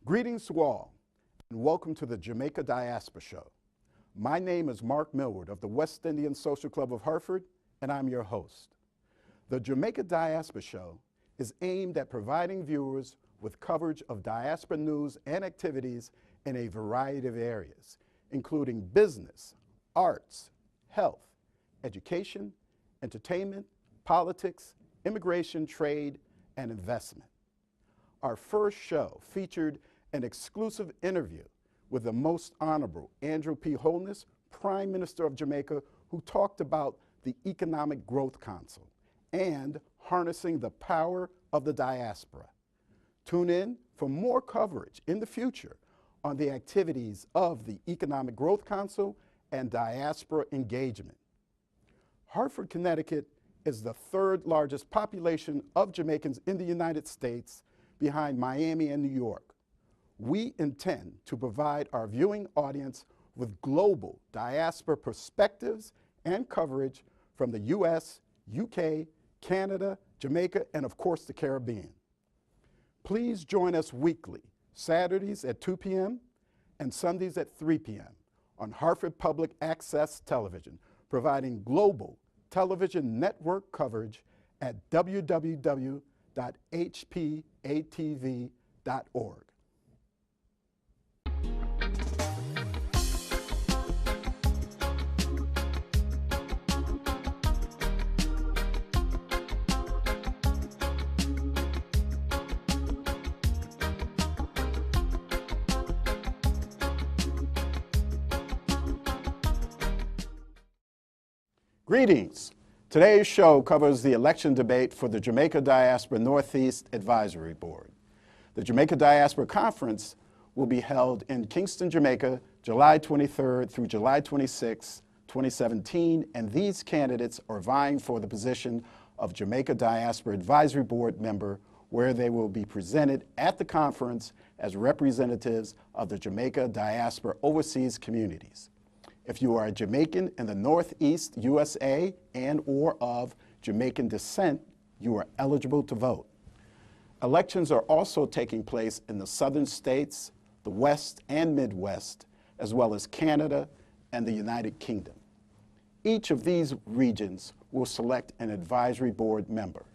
Greetings to all, and welcome to the Jamaica Diaspora Show. My name is Mark Millward of the West Indian Social Club of Hartford, and I'm your host. The Jamaica Diaspora Show is aimed at providing viewers with coverage of diaspora news and activities in a variety of areas, including business, arts, health, education, entertainment, politics, immigration, trade, and investment. Our first show featured an exclusive interview with the Most Honorable Andrew P. Holness, Prime Minister of Jamaica, who talked about the Economic Growth Council and harnessing the power of the diaspora. Tune in for more coverage in the future on the activities of the Economic Growth Council and diaspora engagement. Hartford, Connecticut is the third largest population of Jamaicans in the United States, behind Miami and New York. We intend to provide our viewing audience with global diaspora perspectives and coverage from the US, UK, Canada, Jamaica, and of course the Caribbean. Please join us weekly, Saturdays at 2 p.m. and Sundays at 3 p.m. on Hartford Public Access Television, providing global television network coverage at www.hpatv.org. Greetings. Today's show covers the election debate for the Jamaica Diaspora Northeast Advisory Board. The Jamaica Diaspora Conference will be held in Kingston, Jamaica, July 23rd through July 26, 2017, and these candidates are vying for the position of Jamaica Diaspora Advisory Board member, where they will be presented at the conference as representatives of the Jamaica Diaspora overseas communities. If you are a Jamaican in the Northeast USA and or of Jamaican descent, you are eligible to vote. Elections are also taking place in the southern states, the West and Midwest, as well as Canada and the United Kingdom. Each of these regions will select an advisory board member.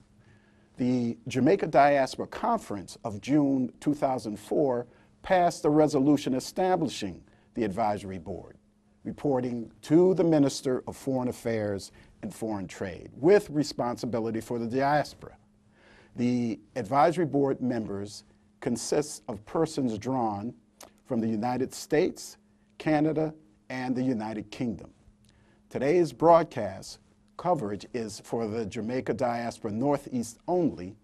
The Jamaica Diaspora Conference of June 2004 passed a resolution establishing the advisory board, reporting to the Minister of Foreign Affairs and Foreign Trade, with responsibility for the diaspora. The advisory board members consist of persons drawn from the United States, Canada, and the United Kingdom. Today's broadcast coverage is for the Jamaica Diaspora Northeast only,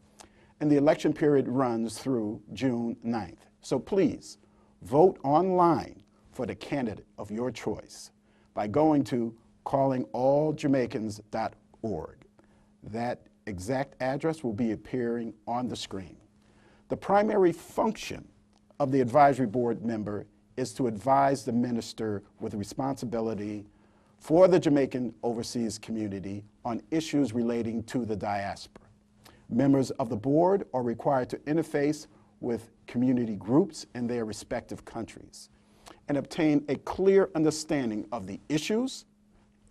and the election period runs through June 9th. So please, vote online for the candidate of your choice by going to callingallJamaicans.org. That exact address will be appearing on the screen. The primary function of the advisory board member is to advise the minister with responsibility for the Jamaican overseas community on issues relating to the diaspora. Members of the board are required to interface with community groups in their respective countries and obtain a clear understanding of the issues,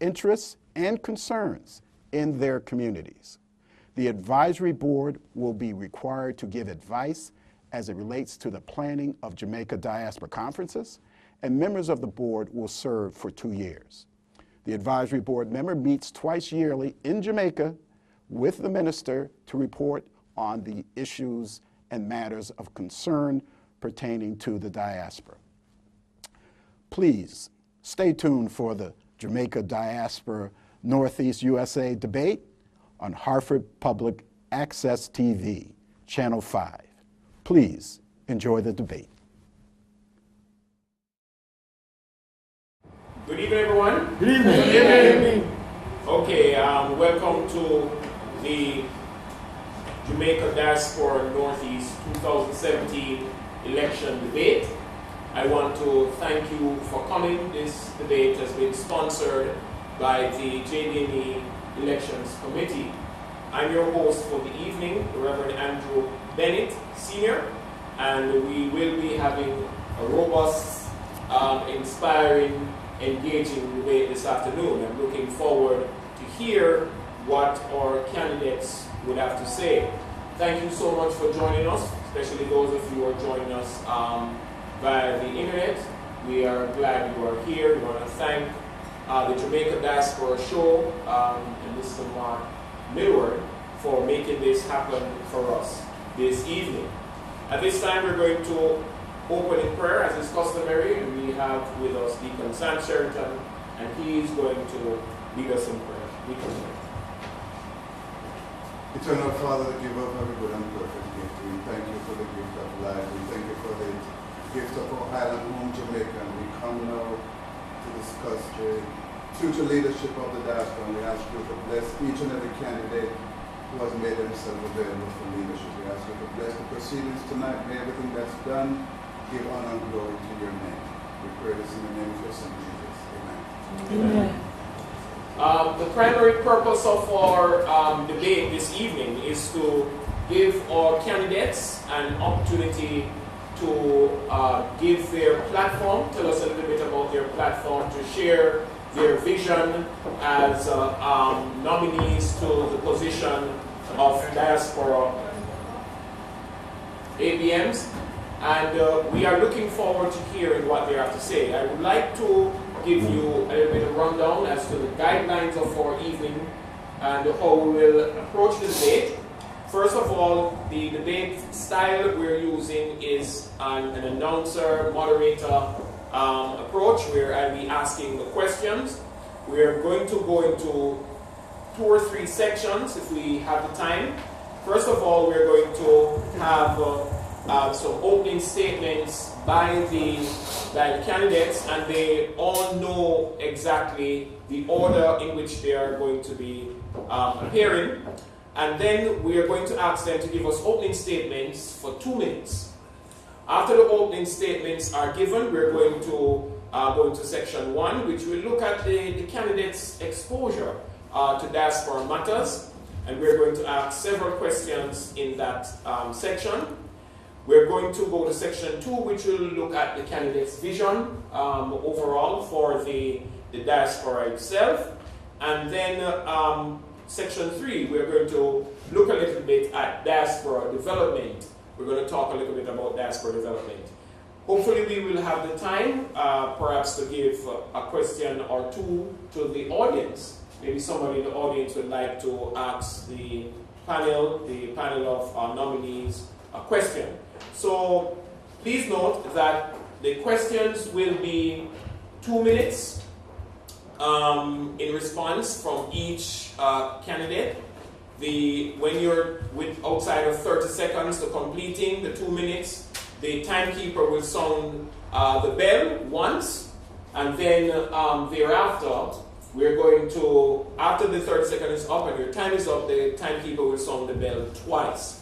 interests, and concerns in their communities. The advisory board will be required to give advice as it relates to the planning of Jamaica Diaspora conferences, and members of the board will serve for 2 years. The advisory board member meets twice yearly in Jamaica with the minister to report on the issues and matters of concern pertaining to the diaspora. Please stay tuned for the Jamaica Diaspora Northeast USA debate on Hartford Public Access TV, Channel 5. Please enjoy the debate. Good evening, everyone. Good evening. Good evening. Okay, welcome to the Jamaica Diaspora Northeast 2017 election debate. I want to thank you for coming. This debate has been sponsored by the JDME Elections Committee. I'm your host for the evening, the Reverend Andrew Bennett, Sr., and we will be having a robust, inspiring, engaging debate this afternoon. I'm looking forward to hear what our candidates would have to say. Thank you so much for joining us, especially those of you who are joining us via the internet. We are glad you are here. We want to thank the Jamaica Diaspora Show and Mr. Mark Millward for making this happen for us this evening. At this time, we're going to open in prayer as is customary, and we have with us Deacon Sam Sherrington, and he is going to lead us in prayer. Deacon. Eternal Father, the giver of every good and perfect gift, we thank you for the gift of life. We thank you for the gift of our island home, Jamaica. And we come now to discuss the future leadership of the diaspora, and we ask you to bless each and every candidate who has made themselves available for leadership. We ask you to bless the proceedings tonight. May everything that's done give honor and glory to your name. We pray this in the name of your Son, Jesus. Amen. Amen. The primary purpose of our debate this evening is to give our candidates an opportunity to give their platform, tell us a little bit about their platform, to share their vision as nominees to the position of diaspora ABMs. And we are looking forward to hearing what they have to say. I would like to give you a little bit of rundown as to the guidelines of our evening and how we will approach the debate. First of all, the debate style we're using is an announcer, moderator approach where I'll be asking the questions. We're going to go into 2 or 3 sections if we have the time. First of all, we're going to have some opening statements by the candidates, and they all know exactly the order in which they are going to be appearing. And then we are going to ask them to give us opening statements for 2 minutes. After the opening statements are given, we're going to go into section 1, which will look at the candidates' exposure to diaspora matters. And we're going to ask several questions in that section. We're going to go to section 2, which will look at the candidate's vision overall for the diaspora itself. And then section 3, we're going to look a little bit at diaspora development. We're going to talk a little bit about diaspora development. Hopefully we will have the time perhaps to give a question or 2 to the audience. Maybe somebody in the audience would like to ask the panel of nominees a question. So please note that the questions will be 2 minutes in response from each candidate. When you're outside of 30 seconds to completing the 2 minutes, the timekeeper will sound the bell once, and then thereafter, we're going to, after the 30 seconds is up and your time is up, the timekeeper will sound the bell twice.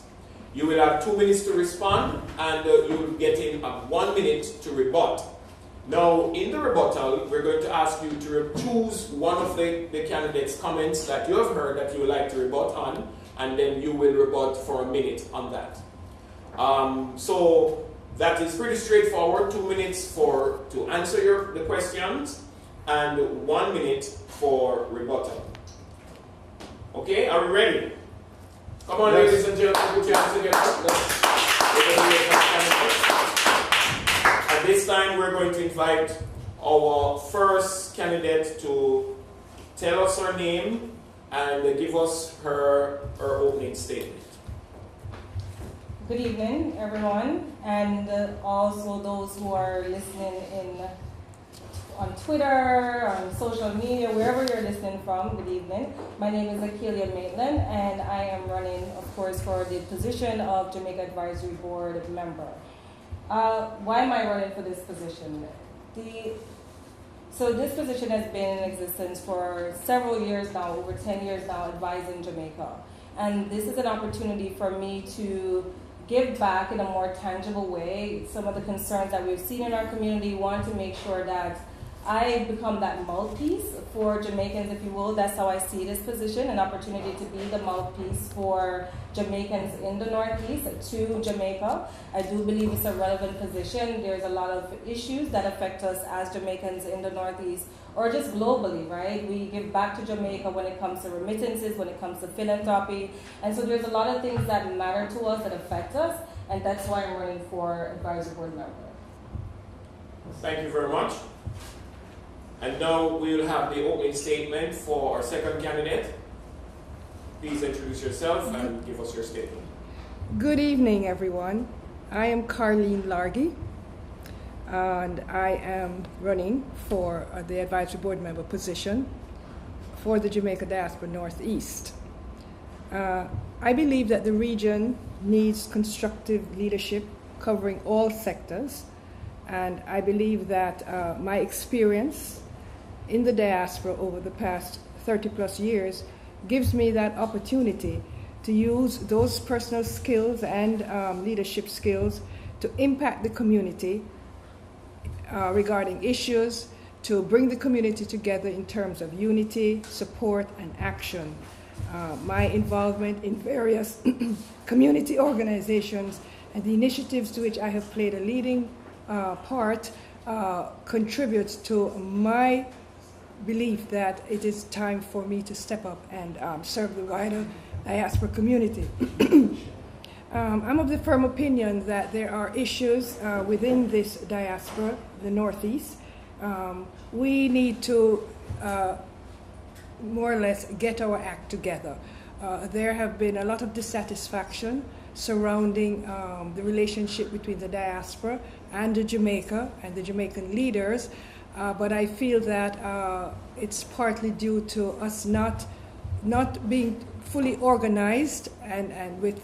You will have 2 minutes to respond, and you will get in 1 minute to rebut. Now, in the rebuttal, we're going to ask you to choose one of the candidates' comments that you have heard that you would like to rebut on, and then you will rebut for a minute on that. So that is pretty straightforward. 2 minutes to answer the questions, and 1 minute for rebuttal. Okay, are we ready? Come on, yes. Ladies and gentlemen, put your hands together. At this time, we're going to invite our first candidate to tell us her name and give us her opening statement. Good evening, everyone, and also those who are listening on Twitter, on social media, wherever you're listening from. Good evening. My name is Akelia Maitland, and I am running, of course, for the position of Jamaica Advisory Board member. Why am I running for this position? So this position has been in existence for several years now, over 10 years now, advising Jamaica. And this is an opportunity for me to give back in a more tangible way some of the concerns that we've seen in our community. Want to make sure that I become that mouthpiece for Jamaicans, if you will. That's how I see this position, an opportunity to be the mouthpiece for Jamaicans in the Northeast to Jamaica. I do believe it's a relevant position. There's a lot of issues that affect us as Jamaicans in the Northeast, or just globally, right? We give back to Jamaica when it comes to remittances, when it comes to philanthropy. And so there's a lot of things that matter to us, that affect us, and that's why I'm running for advisory board member. Thank you very much. And now we will have the opening statement for our second candidate. Please introduce yourself and give us your statement. Good evening, everyone. I am Carleen Largy, and I am running for the advisory board member position for the Jamaica Diaspora Northeast. I believe that the region needs constructive leadership covering all sectors, and I believe that my experience in the diaspora over the past 30 plus years gives me that opportunity to use those personal skills and leadership skills to impact the community regarding issues, to bring the community together in terms of unity, support, and action. My involvement in various community organizations and the initiatives to which I have played a leading part contributes to my belief that it is time for me to step up and serve the wider diaspora community. I'm of the firm opinion that there are issues within this diaspora, the Northeast. We need to more or less get our act together. There have been a lot of dissatisfaction surrounding the relationship between the diaspora and Jamaica and the Jamaican leaders. But I feel that it's partly due to us not being fully organized and with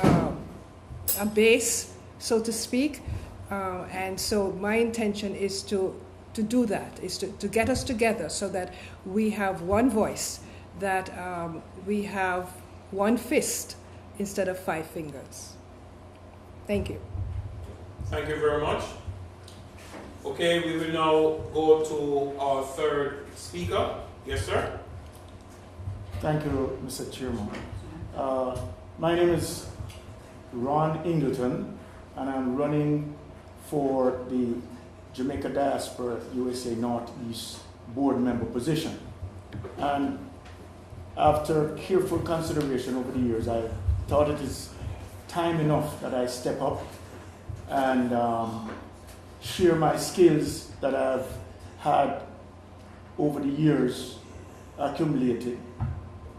a base, so to speak. And so my intention is to do that, is to get us together so that we have one voice, that we have one fist instead of 5 fingers. Thank you. Thank you very much. Okay, we will now go to our third speaker. Yes, sir? Thank you, Mr. Chairman. My name is Ron Ingleton, and I'm running for the Jamaica Diaspora USA Northeast board member position. And after careful consideration over the years, I thought it is time enough that I step up and share my skills that I've had over the years accumulated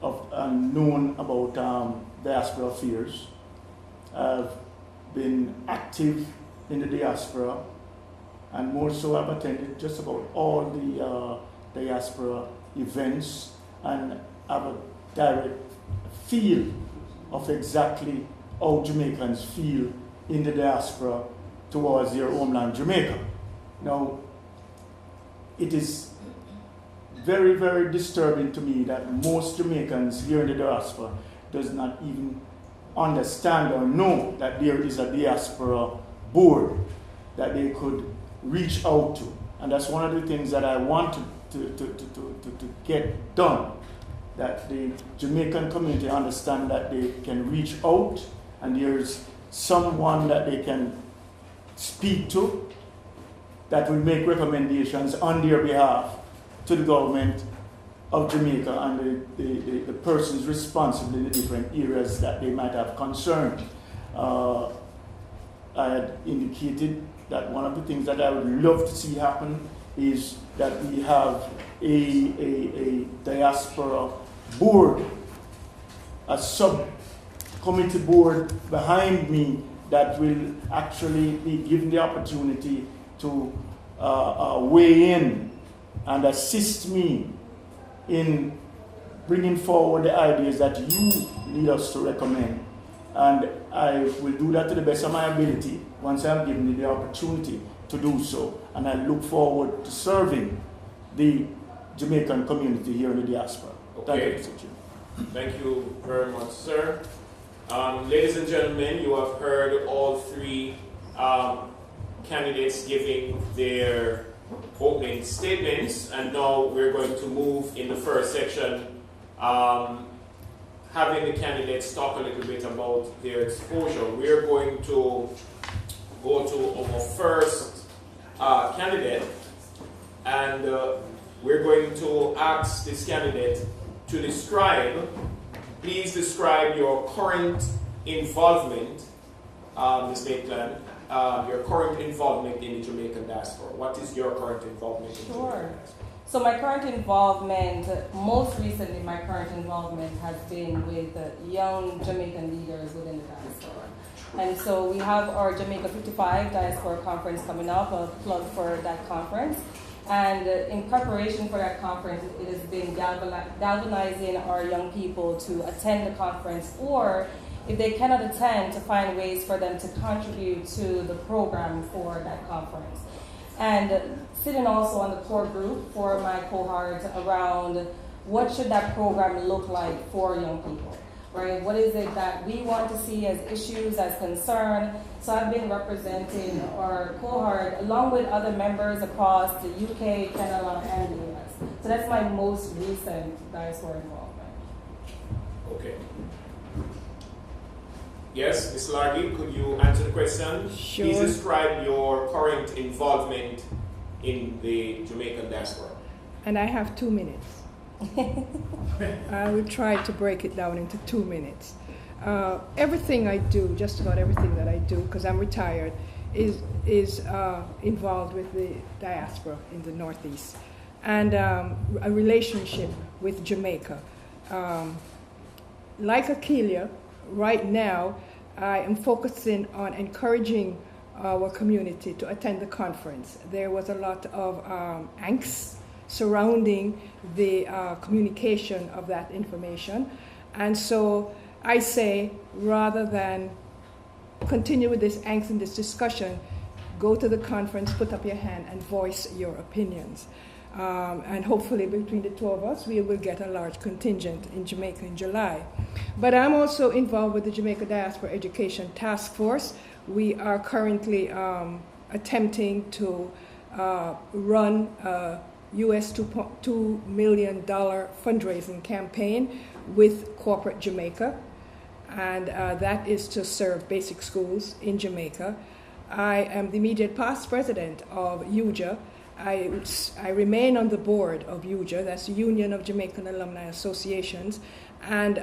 and known about diaspora affairs. I've been active in the diaspora, and more so I've attended just about all the diaspora events and have a direct feel of exactly how Jamaicans feel in the diaspora towards their homeland, Jamaica. Now, it is very, very disturbing to me that most Jamaicans here in the diaspora does not even understand or know that there is a diaspora board that they could reach out to. And that's one of the things that I want to get done, that the Jamaican community understand that they can reach out and there's someone that they can speak to that will make recommendations on their behalf to the government of Jamaica and the persons responsible in the different areas that they might have concern. I had indicated that one of the things that I would love to see happen is that we have a diaspora board, a subcommittee board behind me that will actually be given the opportunity to weigh in and assist me in bringing forward the ideas that you need us to recommend. And I will do that to the best of my ability once I'm given the opportunity to do so. And I look forward to serving the Jamaican community here in the diaspora. Okay. Thank you, Mr. Chair. Thank you very much, sir. Ladies and gentlemen, you have heard all three candidates giving their opening statements, and now we're going to move in the first section, having the candidates talk a little bit about their exposure. We're going to go to our first candidate, and we're going to ask this candidate to please describe your current involvement, Ms. Maitland, your current involvement in the Jamaican diaspora. What is your current involvement in the Jamaican diaspora? So my current involvement, most recently my current involvement has been with young Jamaican leaders within the diaspora. And so we have our Jamaica 55 Diaspora Conference coming up, a plug for that conference. And in preparation for that conference, it has been galvanizing our young people to attend the conference, or if they cannot attend, to find ways for them to contribute to the program for that conference. And sitting also on the core group for my cohort around what should that program look like for young people, right? What is it that we want to see as issues, as concern? So I've been representing our cohort along with other members across the UK, Canada, and the US. So that's my most recent diaspora involvement. Okay. Yes, Ms. Largy, could you answer the question? Sure. Please describe your current involvement in the Jamaican diaspora. And I have 2 minutes. I will try to break it down into 2 minutes. Everything I do, just about everything that I do, because I'm retired, is involved with the diaspora in the Northeast. And a relationship with Jamaica. Like Akeelia, right now, I am focusing on encouraging our community to attend the conference. There was a lot of angst surrounding the communication of that information. And so I say, rather than continue with this angst and this discussion, go to the conference, put up your hand, and voice your opinions. And hopefully between the two of us, we will get a large contingent in Jamaica in July. But I'm also involved with the Jamaica Diaspora Education Task Force. We are currently attempting to run a US $2 million fundraising campaign with corporate Jamaica. And that is to serve basic schools in Jamaica. I am the immediate past president of UJA. I remain on the board of UJA, that's the Union of Jamaican Alumni Associations, and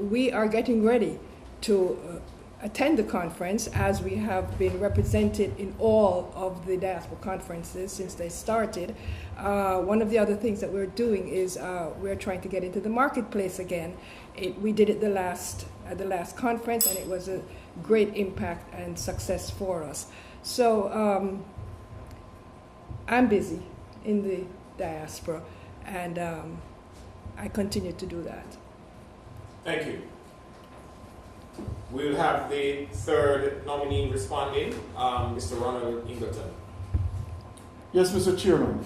we are getting ready to attend the conference, as we have been represented in all of the diaspora conferences since they started. One of the other things that we're doing is we're trying to get into the marketplace again. We did it at the last conference, and it was a great impact and success for us. So I'm busy in the diaspora, and I continue to do that. Thank you. We'll have the third nominee responding, Mr. Ronald Ingleton. Yes, Mr. Chairman.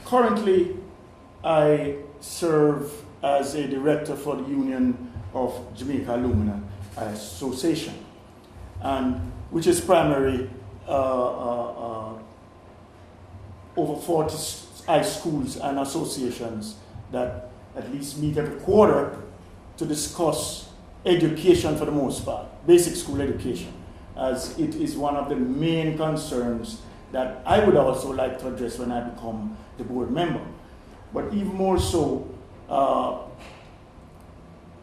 Currently, I serve as a director for the Union of Jamaica Alumni Association, and which is primarily over 40 high schools and associations that at least meet every quarter to discuss education for the most part, basic school education, as it is one of the main concerns that I would also like to address when I become the board member. But even more so,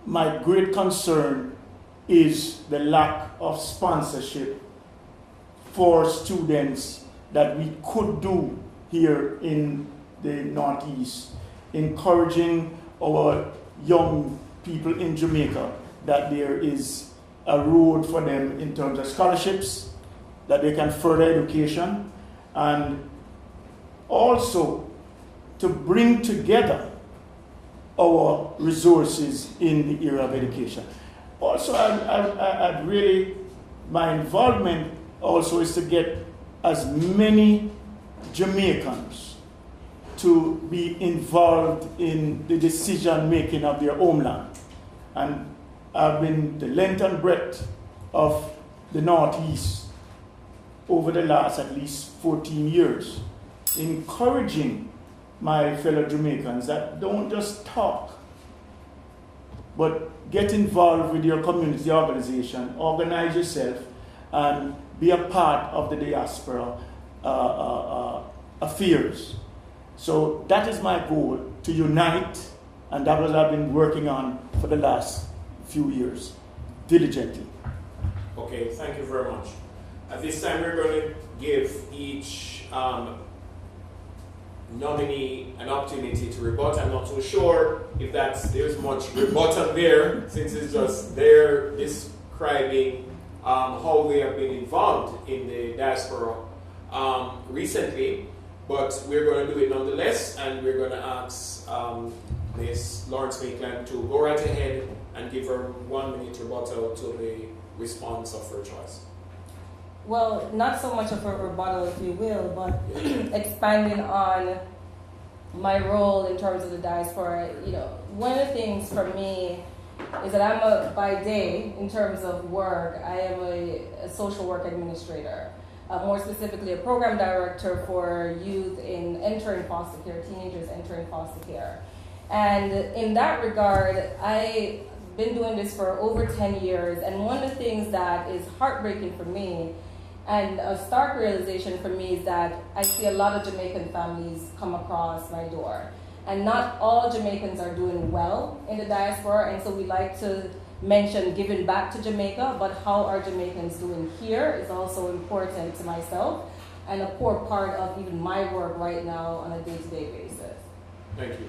my great concern is the lack of sponsorship for students that we could do here in the Northeast, encouraging our young people in Jamaica that there is a road for them in terms of scholarships, that they can further education, and also to bring together our resources in the area of education. Also, I'd really, my involvement also is to get as many Jamaicans to be involved in the decision making of their homeland. And I've been the length and breadth of the Northeast over the last at least 14 years, encouraging my fellow Jamaicans that don't just talk, but get involved with your community organization, organize yourself, and be a part of the diaspora affairs. So that is my goal, to unite, and that was what I've been working on for the last few years, diligently. Okay, thank you very much. At this time, we're going to give each nominee an opportunity to rebut. I'm not so sure if there's much rebuttal there, since it's just they're describing how they have been involved in the diaspora recently, but we're going to do it nonetheless, and we're going to ask Ms. Lawrence Maitland to go right ahead and give her 1 minute rebuttal to the response of her choice. Well, not so much of a rebuttal, if you will, but expanding on my role in terms of the diaspora. One of the things for me is that by day, in terms of work, I am a social work administrator. More specifically, a program director for youth entering foster care, teenagers entering foster care. And in that regard, I've been doing this for over 10 years, and one of the things that is heartbreaking for me and a stark realization for me is that I see a lot of Jamaican families come across my door. And not all Jamaicans are doing well in the diaspora, and so we like to mention giving back to Jamaica, but how are Jamaicans doing here is also important to myself and a core part of even my work right now on a day-to-day basis. Thank you.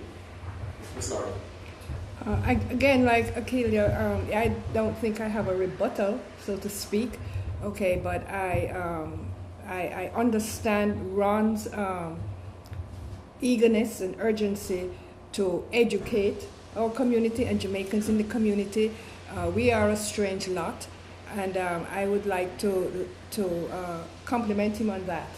Ms. Lauren. Again, like Akelia, I don't think I have a rebuttal, so to speak. Okay, but I understand Ron's eagerness and urgency to educate our community and Jamaicans in the community. We are a strange lot, and I would like to compliment him on that.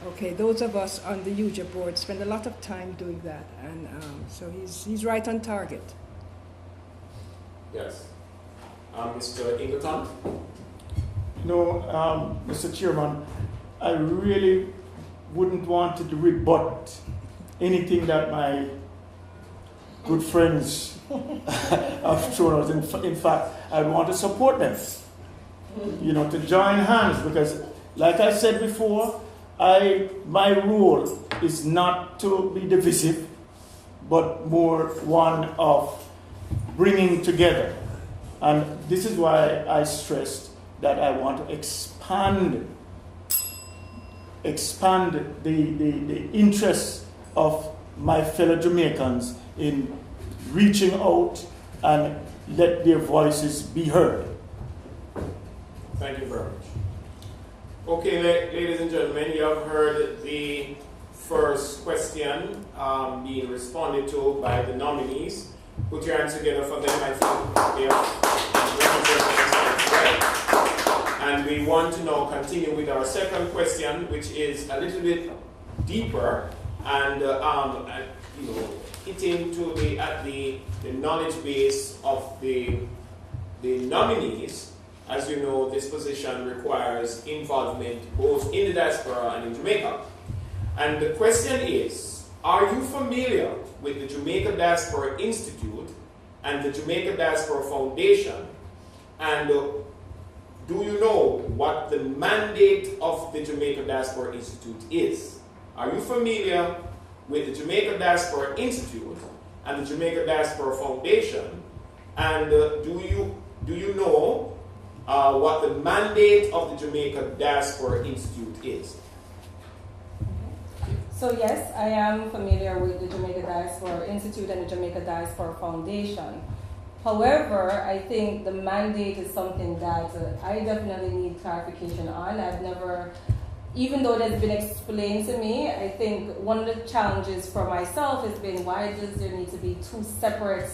Okay, those of us on the UJA board spend a lot of time doing that, and so he's right on target. Yes. Mr. Ingleton? No, Mr. Chairman, I really wouldn't want to rebut anything that my good friends have shown us. In fact, I want to support them, to join hands, because like I said before, my role is not to be divisive, but more one of bringing together. And this is why I stressed that I want to expand the interests of my fellow Jamaicans in reaching out and let their voices be heard. Thank you very much. Okay, ladies and gentlemen, you have heard the first question being responded to by the nominees. Put your hands together for them. I think they are. And we want to now continue with our second question, which is a little bit deeper and hitting to the knowledge base of the nominees. As you know, this position requires involvement both in the diaspora and in Jamaica. And the question is, are you familiar with the Jamaica Diaspora Institute and the Jamaica Diaspora Foundation? And do you know what the mandate of the Jamaica Diaspora Institute is? Are you familiar with the Jamaica Diaspora Institute and the Jamaica Diaspora Foundation? And do you know what the mandate of the Jamaica Diaspora Institute is? So yes, I am familiar with the Jamaica Diaspora Institute and the Jamaica Diaspora Foundation. However, I think the mandate is something that I definitely need clarification on. I've never, even though it has been explained to me, I think one of the challenges for myself has been, why does there need to be two separate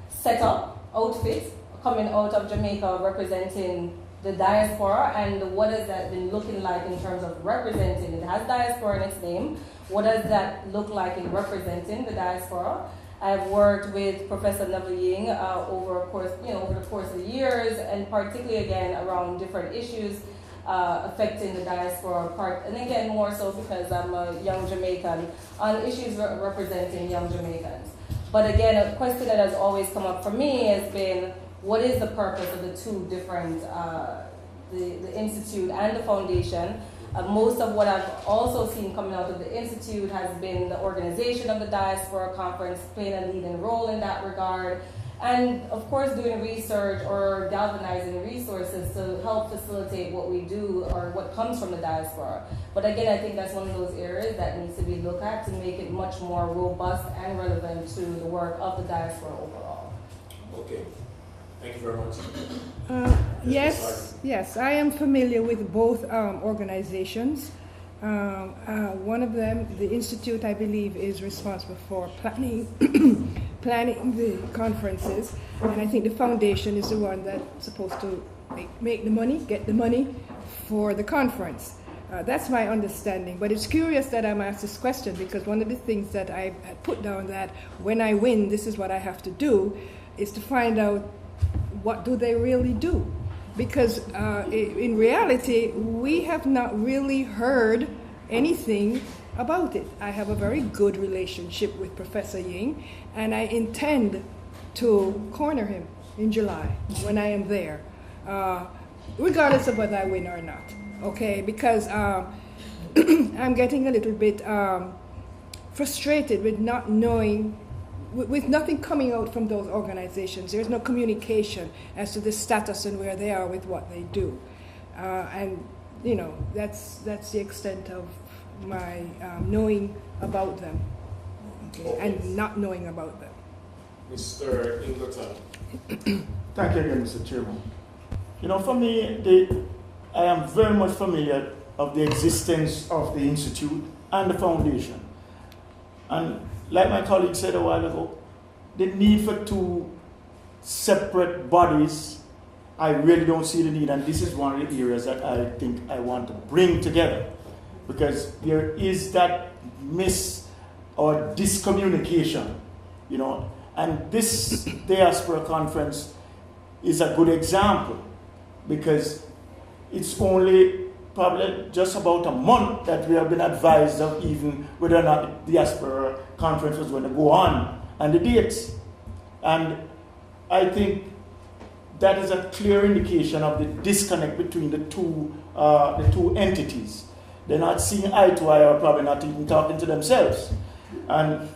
setup outfits coming out of Jamaica representing the diaspora, and what has that been looking like in terms of representing? It has diaspora in its name. What does that look like in representing the diaspora? I've worked with Professor Neville Ying over the course of years, and particularly again around different issues affecting the diaspora part, and again more so because I'm a young Jamaican, on issues representing young Jamaicans. But again, a question that has always come up for me has been, what is the purpose of the two different, the Institute and the Foundation? Most of what I've also seen coming out of the Institute has been the organization of the Diaspora Conference playing a leading role in that regard. And of course doing research or galvanizing resources to help facilitate what we do or what comes from the diaspora. But again, I think that's one of those areas that needs to be looked at to make it much more robust and relevant to the work of the diaspora overall. Okay. Thank you very much. Yes, I am familiar with both organizations. One of them, the Institute, I believe, is responsible for planning the conferences, and I think the foundation is the one that's supposed to make the money, get the money for the conference. That's my understanding, but it's curious that I'm asked this question because one of the things that I had put down that when I win, this is what I have to do, is to find out what do they really do. Because in reality, we have not really heard anything about it. I have a very good relationship with Professor Ying, and I intend to corner him in July when I am there, regardless of whether I win or not. Okay, because I'm getting a little bit frustrated with not knowing, with nothing coming out from those organizations. There's no communication as to the status and where they are with what they do, and you know that's the extent of my knowing about them, okay, and not knowing about them. Mr. Ingleton. Thank you again, Mr. Chairman. You know, for me, I am very much familiar of the existence of the Institute and the Foundation. And like my colleague said a while ago, the need for two separate bodies, I really don't see the need. And this is one of the areas that I think I want to bring together. Because there is that discommunication, you know, and this Diaspora Conference is a good example because it's only probably just about a month that we have been advised of even whether or not the Diaspora Conference was going to go on and the dates. And I think that is a clear indication of the disconnect between the two entities. They're not seeing eye to eye or probably not even talking to themselves. And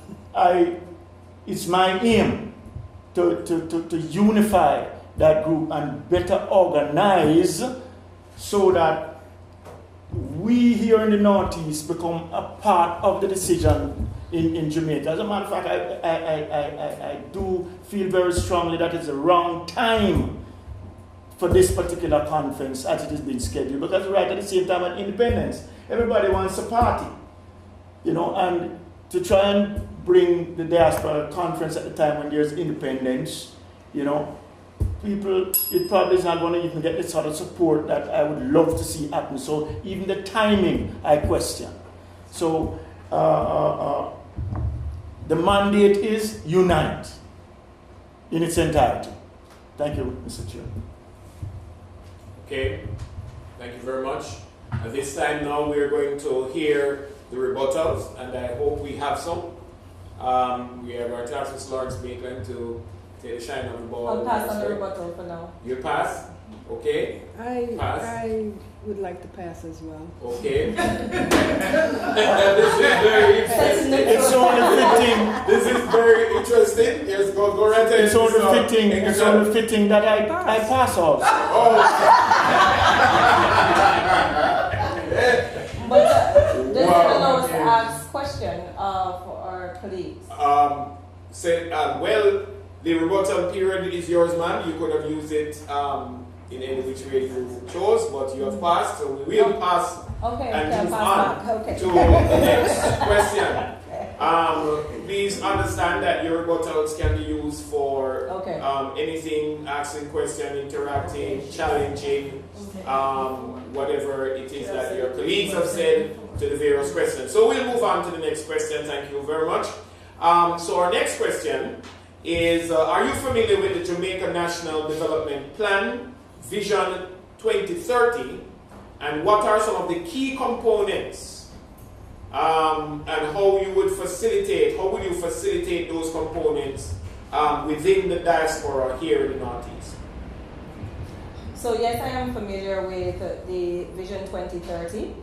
it's my aim to unify that group and better organize so that we here in the Northeast become a part of the decision in Jamaica. As a matter of fact, I do feel very strongly that it's the wrong time for this particular conference as it has been scheduled, because right at the same time at independence, everybody wants a party, you know, and to try and bring the Diaspora Conference at the time when there's independence, you know, people, it probably is not going to even get the sort of support that I would love to see happen. So even the timing, I question. So the mandate is unite in its entirety. Thank you, Mr. Chair. Okay, thank you very much. At this time now we're going to hear the rebuttals, and I hope we have some. We have our task Ms. Lawrence Bacon to take the shine of the ball. I'll pass on the rebuttal for now. You pass? Okay. Pass. I would like to pass as well. Okay. This is very interesting. It's only fitting. This is very interesting. Yes, go right ahead. It's only fitting that I pass also. Oh. But this allows us to ask question for our colleagues. Well, the rebuttal period is yours, ma'am. You could have used it in any which way you chose, but you have passed, so we will pass and move on to the next question. Please understand that your rebuttals can be used for anything, asking question, interacting, challenging, whatever it is that your colleagues have said to the various questions. So we'll move on to the next question. Thank you very much. So our next question is, are you familiar with the Jamaica National Development Plan, Vision 2030, and what are some of the key components, and how you would facilitate those components within the diaspora here in the Northeast? So yes, I am familiar with the Vision 2030.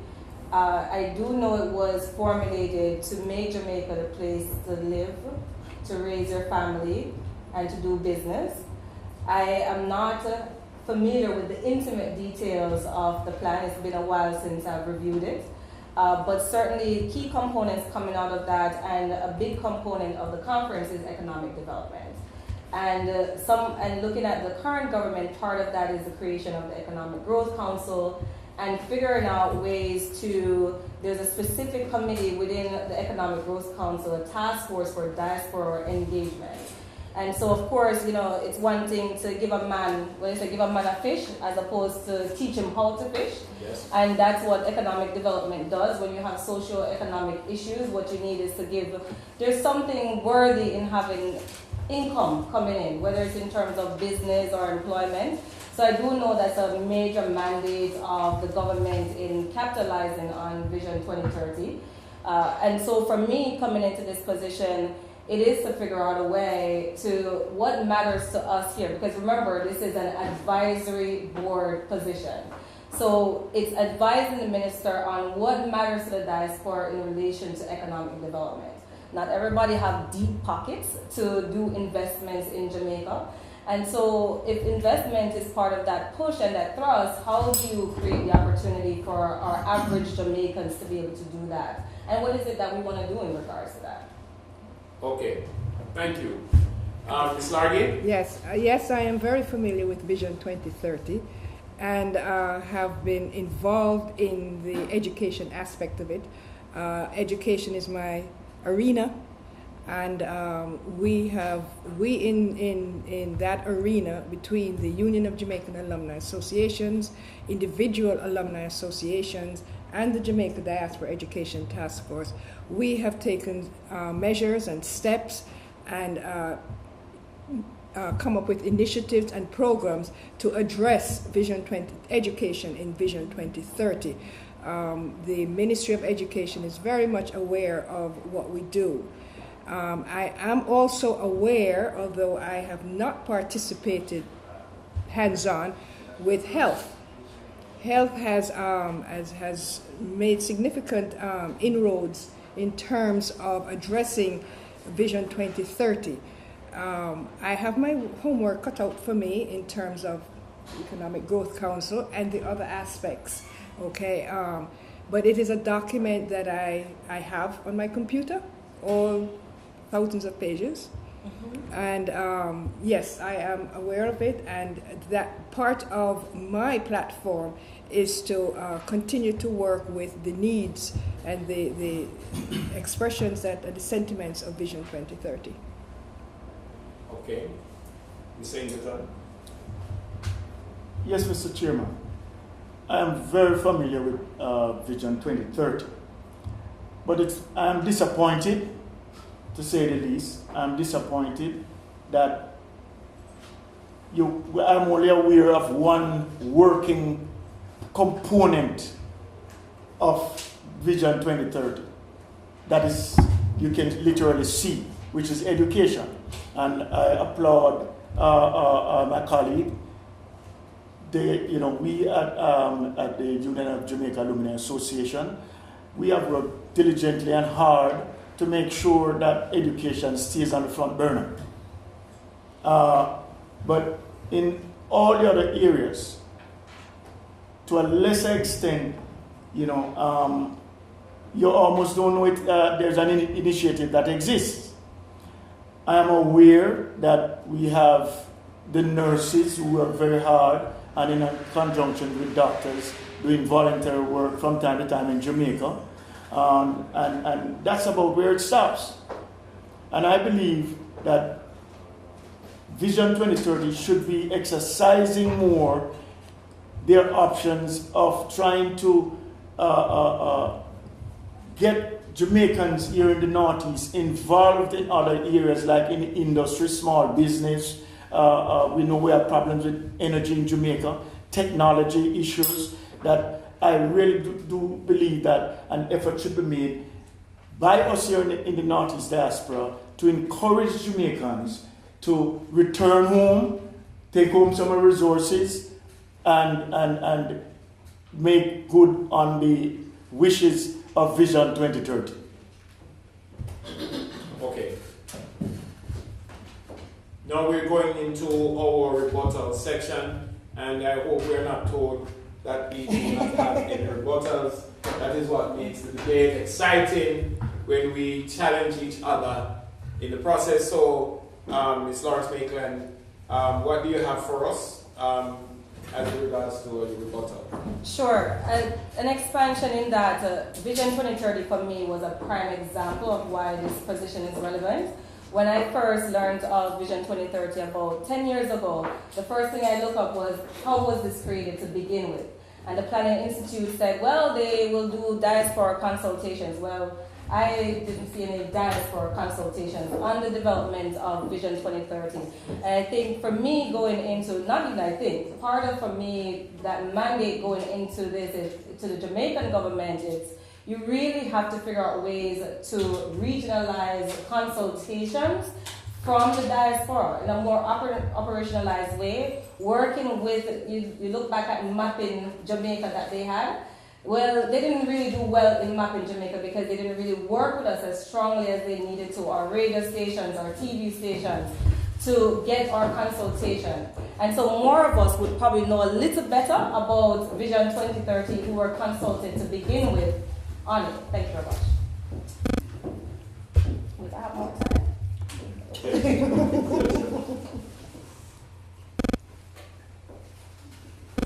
I do know it was formulated to make Jamaica the place to live, to raise your family, and to do business. I am not familiar with the intimate details of the plan. It's been a while since I've reviewed it. But certainly key components coming out of that, and a big component of the conference is economic development. And looking at the current government, part of that is the creation of the Economic Growth Council and figuring out ways to, there's a specific committee within the Economic Growth Council, a task force for diaspora engagement. And so, of course, it's one thing to give a man, give a man a fish, as opposed to teach him how to fish. Yes. And that's what economic development does. When you have socio-economic issues, what you need is to give, there's something worthy in having income coming in, whether it's in terms of business or employment. So I do know that's a major mandate of the government in capitalizing on Vision 2030. And so for me, coming into this position, it is to figure out a way to what matters to us here. Because remember, this is an advisory board position. So it's advising the minister on what matters to the diaspora in relation to economic development. Not everybody have deep pockets to do investments in Jamaica. And so if investment is part of that push and that thrust, how do you create the opportunity for our average Jamaicans to be able to do that? And what is it that we want to do in regards to that? Okay, thank you. Ms. Largate? Yes, I am very familiar with Vision 2030 and have been involved in the education aspect of it. Education is my arena, and we in that arena, between the Union of Jamaican Alumni Associations, individual alumni associations, and the Jamaica Diaspora Education Task Force, we have taken measures and steps and come up with initiatives and programs to address education in Vision 2030. The Ministry of Education is very much aware of what we do. I am also aware, although I have not participated hands-on, with health. Health has made significant inroads in terms of addressing Vision 2030. I have my homework cut out for me in terms of Economic Growth Council and the other aspects. Okay, but it is a document that I have on my computer, all thousands of pages. Mm-hmm. And yes, I am aware of it, and that part of my platform is to continue to work with the needs and the expressions the sentiments of Vision 2030. Okay. Ms. Angleton? Yes, Mr. Chairman. I am very familiar with Vision 2030, but I am disappointed, to say the least. I'm disappointed that I'm only aware of one working component of Vision 2030. That is, you can literally see, which is education. And I applaud my colleague. We at the Union of Jamaica Alumni Association, we have worked diligently and hard to make sure that education stays on the front burner. But in all the other areas, to a lesser extent, you almost don't know there's an initiative that exists. I am aware that we have the nurses who work very hard and in a conjunction with doctors doing voluntary work from time to time in Jamaica. And that's about where it stops. And I believe that Vision 2030 should be exercising more their options of trying to get Jamaicans here in the Northeast involved in other areas like in industry, small business. We know we have problems with energy in Jamaica, technology issues, that I really do believe that an effort should be made by us here in the Northeast Diaspora to encourage Jamaicans to return home, take home some of the resources, and make good on the wishes of Vision 2030. Okay. Now we're going into our rebuttal section, and I hope we're not told that we do not have any rebuttals. That is what makes the debate exciting, when we challenge each other in the process. So, Ms. Lawrence Maitland, what do you have for us as regards to the rebuttal? Sure. An expansion in that Vision 2030 for me was a prime example of why this position is relevant. When I first learned of Vision 2030 about 10 years ago, the first thing I looked up was, how was this created to begin with? And the Planning Institute said, well, they will do diaspora consultations. Well, I didn't see any diaspora consultations on the development of Vision 2030. And I think for me going into, not even I think, part of for me that mandate going into this is, to the Jamaican government, is you really have to figure out ways to regionalize consultations from the diaspora in a more operationalized way, working with, you look back at mapping Jamaica that they had. Well, they didn't really do well in mapping Jamaica because they didn't really work with us as strongly as they needed to, our radio stations, our TV stations, to get our consultation. And so more of us would probably know a little better about Vision 2030 who were consulted to begin with on it. Thank you very much. Would I have more time?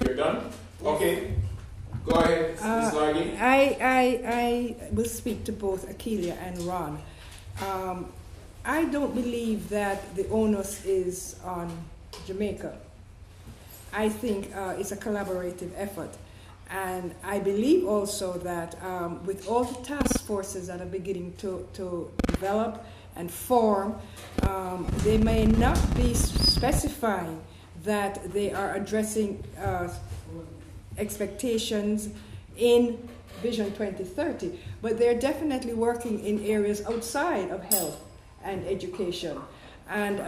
You're done? Okay. Go ahead, Ms. Largy. I will speak to both Akeelia and Ron. I don't believe that the onus is on Jamaica. I think it's a collaborative effort. And I believe also that with all the task forces that are beginning to develop and form, they may not be specifying that they are addressing expectations in Vision 2030, but they're definitely working in areas outside of health and education. And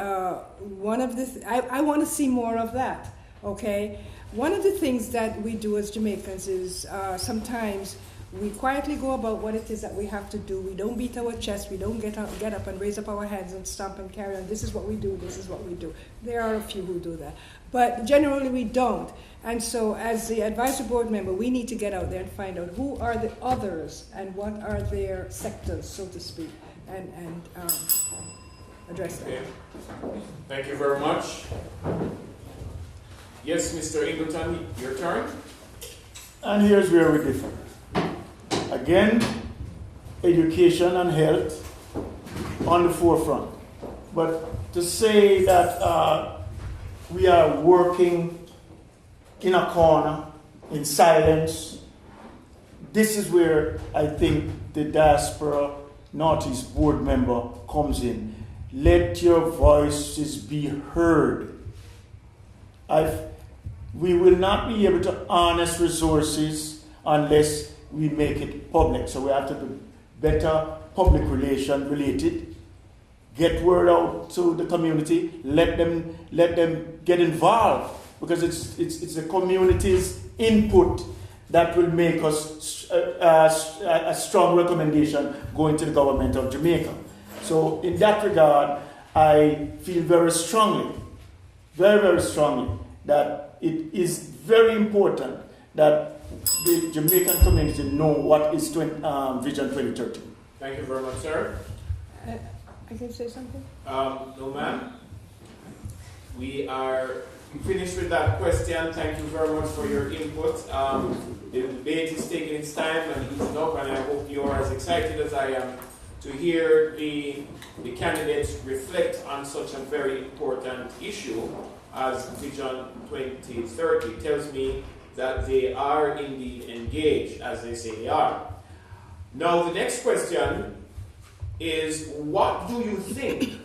one of the, I want to see more of that, okay? One of the things that we do as Jamaicans is sometimes we quietly go about what it is that we have to do. We don't beat our chest. We don't get up and raise up our hands and stomp and carry on. This is what we do. This is what we do. There are a few who do that. But generally we don't. And so as the advisory board member, we need to get out there and find out who are the others and what are their sectors, so to speak, and address that. Okay. Thank you very much. Yes, Mr. Ingleton, your turn. And here's where we differ. Again, education and health on the forefront. But to say that we are working in a corner, in silence, this is where I think the Diaspora Northeast board member comes in. Let your voices be heard. We will not be able to harness resources unless we make it public. So we have to do better public relation related. Get word out to the community. Let them get involved, because it's the community's input that will make us a strong recommendation going to the government of Jamaica. So in that regard, I feel very strongly, very, very strongly, that it is very important that the Jamaican community know what is Vision 2030. Thank you very much, sir. I can say something? No, ma'am. We are finished with that question. Thank you very much for your input. The debate is taking its time and easing up, and I hope you are as excited as I am to hear the candidates reflect on such a very important issue as Vision 2030. It tells me that they are indeed engaged, as they say they are. Now, the next question is, what do you think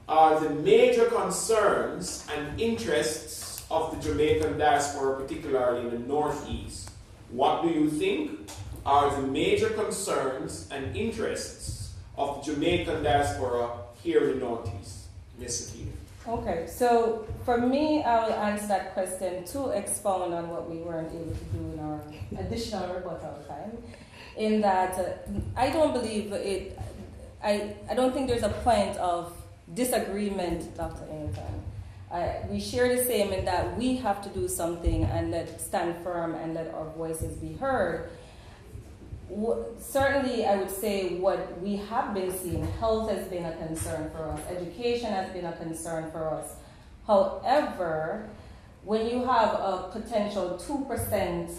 are the major concerns and interests of the Jamaican diaspora, particularly in the Northeast, What do you think are the major concerns and interests of the Jamaican diaspora here in the Northeast? Ms. Akina. Okay, so for me, I will answer that question to expound on what we weren't able to do in our additional rebuttal time. In that, I don't believe it, I don't think there's a point of disagreement, Dr. Ingleton. We share the same in that we have to do something and stand firm and let our voices be heard. Certainly, I would say what we have been seeing, health has been a concern for us, education has been a concern for us. However, when you have a potential 2%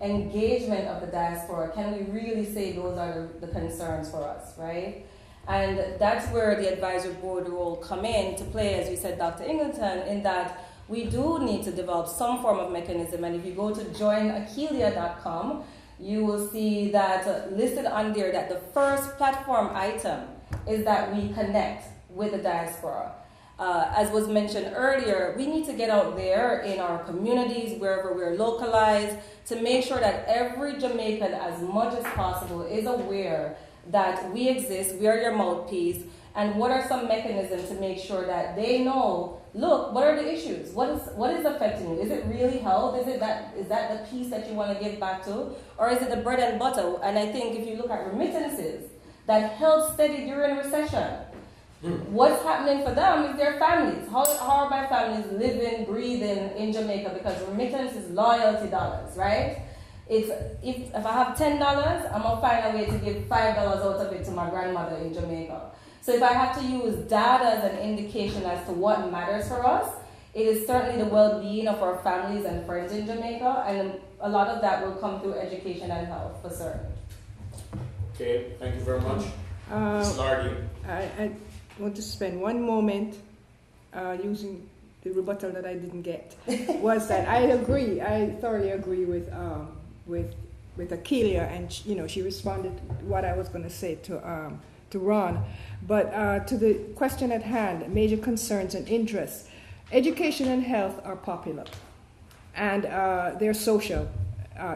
engagement of the diaspora, can we really say those are the concerns for us, right? And that's where the advisory board role come in to play, as you said, Dr. Ingleton, in that we do need to develop some form of mechanism. And if you go to joinakilia.com, you will see that listed on there that the first platform item is that we connect with the diaspora. As was mentioned earlier, we need to get out there in our communities, wherever we're localized, to make sure that every Jamaican, as much as possible, is aware that we exist, we are your mouthpiece, and what are some mechanisms to make sure that they know, look, what are the issues? What is affecting you? Is it really health? Is that the piece that you want to give back to? Or is it the bread and butter? And I think if you look at remittances, that held steady during recession. What's happening for them is their families. How are my families living, breathing in Jamaica? Because remittance is loyalty dollars, right? If I have $10, I'm going to find a way to give $5 out of it to my grandmother in Jamaica. So if I have to use data as an indication as to what matters for us, it is certainly the well-being of our families and friends in Jamaica, and a lot of that will come through education and health, for certain. Okay, thank you very much. Ms. Lardy. I want to spend one moment using the rebuttal that I didn't get. Was that I thoroughly agree with Akeelia, and she responded what I was going to say to Ron. But to the question at hand, major concerns and interests. Education and health are popular, and they're social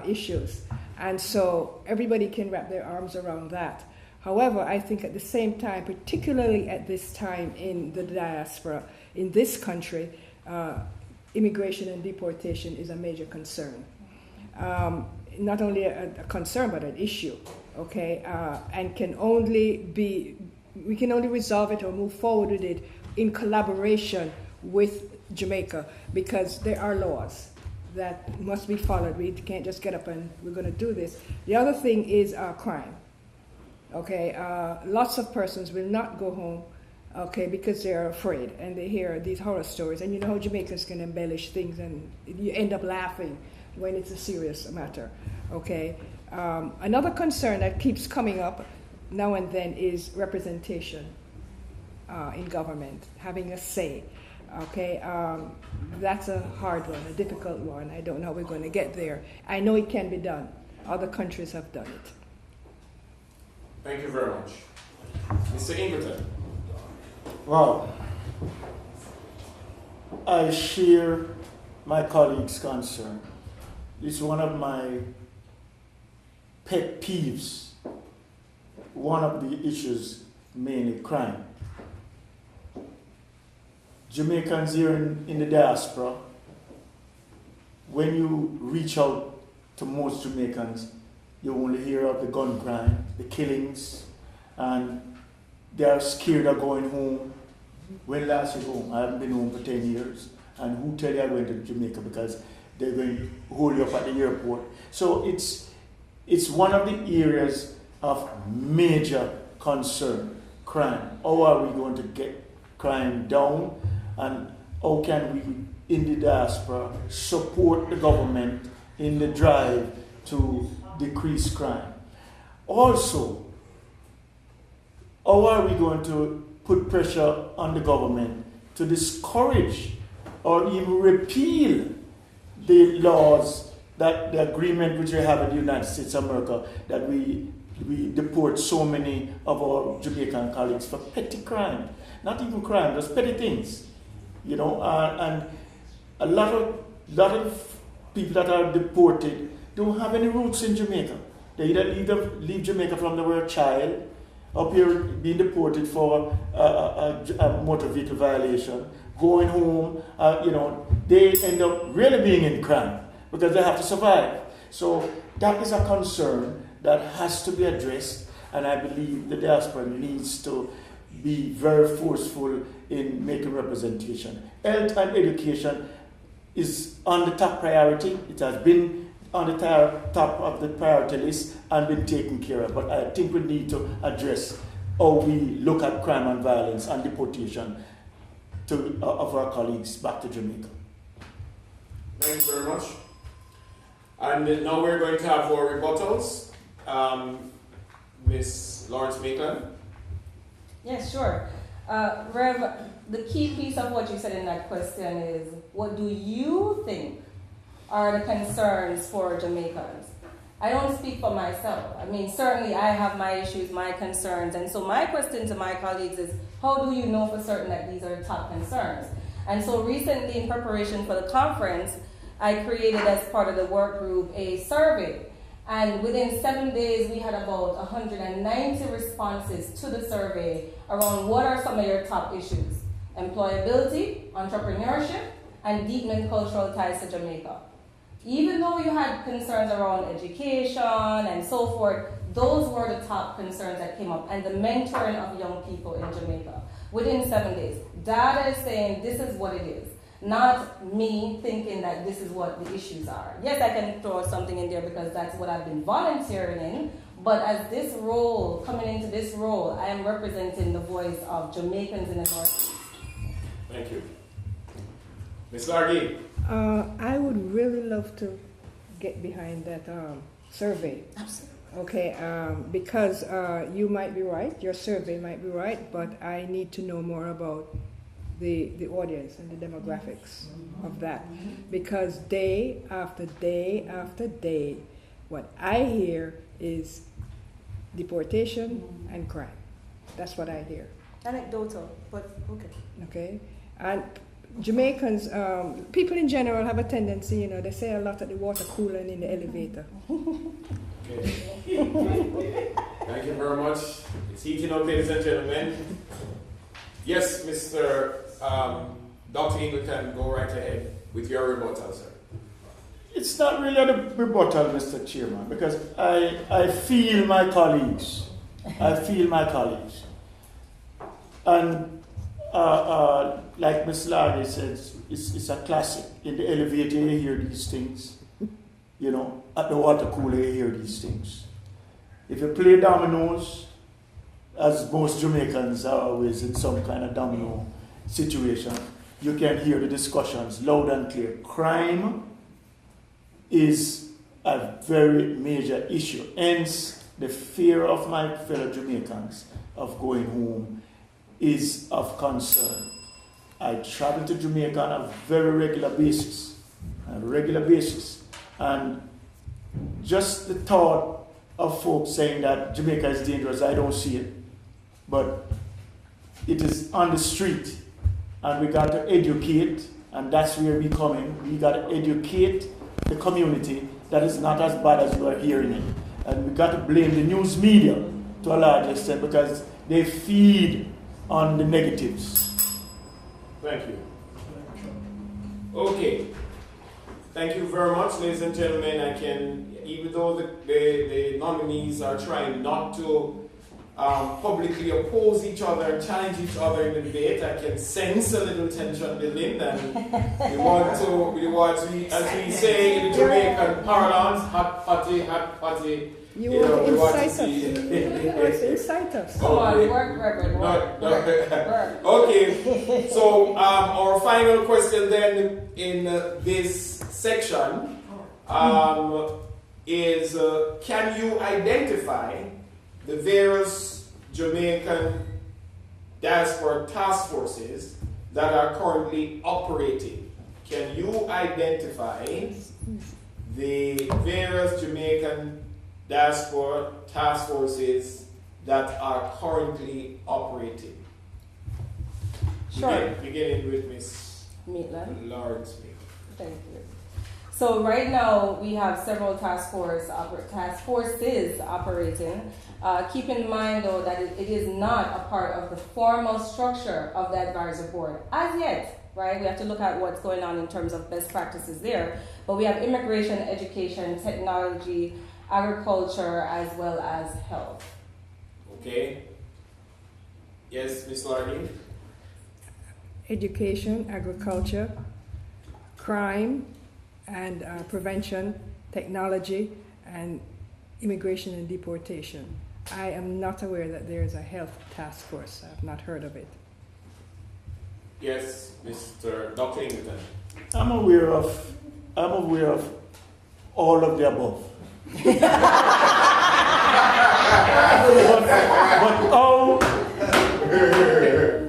issues, and so everybody can wrap their arms around that. However, I think at the same time, particularly at this time in the diaspora, in this country, immigration and deportation is a major concern. Not only a concern, but an issue, okay? And we can only resolve it or move forward with it in collaboration with Jamaica, because there are laws that must be followed. We can't just get up and we're going to do this. The other thing is crime. Okay, lots of persons will not go home, okay, because they're afraid and they hear these horror stories. And you know how Jamaicans can embellish things, and you end up laughing when it's a serious matter, okay? Another concern that keeps coming up now and then is representation in government, having a say, okay? That's a hard one, a difficult one. I don't know how we're going to get there. I know it can be done. Other countries have done it. Thank you very much. Mr. Ingleton. Well, I share my colleague's concern. It's one of my pet peeves. One of the issues, mainly crime. Jamaicans here in the diaspora, when you reach out to most Jamaicans, you only hear of the gun crime, the killings, and they are scared of going home. When last you go home? I haven't been home for 10 years. And who tell you I'm going to Jamaica because they're going to hold you up at the airport? So it's one of the areas of major concern, crime. How are we going to get crime down? And how can we, in the diaspora, support the government in the drive to decrease crime? Also, how are we going to put pressure on the government to discourage or even repeal the laws, that the agreement which we have in the United States of America, that we deport so many of our Jamaican colleagues for petty crime, not even crime, just petty things, and a lot of people that are deported don't have any roots in Jamaica. They either leave Jamaica from they were a child, up here being deported for a motor vehicle violation, going home, they end up really being in crime because they have to survive. So that is a concern that has to be addressed, and I believe the diaspora needs to be very forceful in making representation. Health and education is on the top priority. It has been on the top of the priority list and been taken care of. But I think we need to address how we look at crime and violence and deportation of our colleagues back to Jamaica. Thanks very much. And now we're going to have our rebuttals. Ms. Lawrence Maitland. Yes, sure. Rev, the key piece of what you said in that question is, what do you think are the concerns for Jamaicans? I don't speak for myself. I mean, certainly I have my issues, my concerns, and so my question to my colleagues is, how do you know for certain that these are top concerns? And so recently, in preparation for the conference, I created, as part of the work group, a survey. And within 7 days, we had about 190 responses to the survey around what are some of your top issues: employability, entrepreneurship, and deepening cultural ties to Jamaica. Even though you had concerns around education and so forth, those were the top concerns that came up, and the mentoring of young people in Jamaica within 7 days. Data is saying this is what it is, not me thinking that this is what the issues are. Yes, I can throw something in there because that's what I've been volunteering in, but as this role, coming into this role, I am representing the voice of Jamaicans in the Northeast. Thank you. Ms. Largy. I would really love to get behind that survey. Absolutely. Okay, because you might be right, your survey might be right, but I need to know more about the audience and the demographics of that. Because day after day after day, what I hear is deportation and crime. That's what I hear. Anecdotal, but okay. Okay, and Jamaicans, people in general have a tendency, they say a lot at the water cooler and in the elevator. Okay. Thank you very much. It's heating up, ladies and gentlemen. Yes, Mr. Dr. Ingleton, go right ahead with your rebuttal, sir. It's not really a rebuttal, Mr. Chairman, because I feel my colleagues. And like Ms. Larry says, it's a classic. In the elevator, you hear these things. At the water cooler, you hear these things. If you play dominoes, as most Jamaicans are always in some kind of domino situation, you can hear the discussions loud and clear. Crime is a very major issue. Hence, the fear of my fellow Jamaicans of going home is of concern. I travel to Jamaica on a very regular basis. And just the thought of folks saying that Jamaica is dangerous, I don't see it. But it is on the street, and we got to educate, and that's where we come in. We got to educate the community that it's not as bad as you are hearing it. And we got to blame the news media to a large extent because they feed on the negatives. Thank you. Okay. Thank you very much, ladies and gentlemen. Even though the nominees are trying not to publicly oppose each other and challenge each other in the debate, I can sense a little tension building, and we want to, as we say in the Jamaican parlance, hot potty. You want to incite us. Come on, work, Reverend, work. Okay, so our final question then in this section is, can you identify the various Jamaican diaspora task forces that are currently operating? Can you identify the various Jamaican diaspora task forces that are currently operating? Sure. Beginning with Ms. Maitland. Lawrence. Thank you. So right now we have several task forces operating. Keep in mind though that it is not a part of the formal structure of the advisory board as yet, right? We have to look at what's going on in terms of best practices there. But we have immigration, education, technology, agriculture, as well as health. Okay. Yes, Ms. Lardy? Education, agriculture, crime and prevention, technology, and immigration and deportation. I am not aware that there is a health task force. I have not heard of it. Yes, Dr. Ingleton. I'm aware of all of the above. but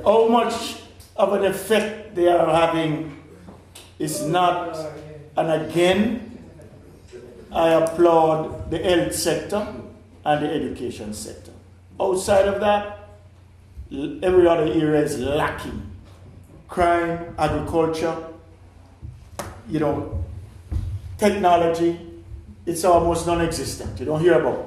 how much of an effect they are having is not, and again, I applaud the health sector and the education sector. Outside of that, every other area is lacking. Crime, agriculture, technology, it's almost non-existent. You don't hear about it.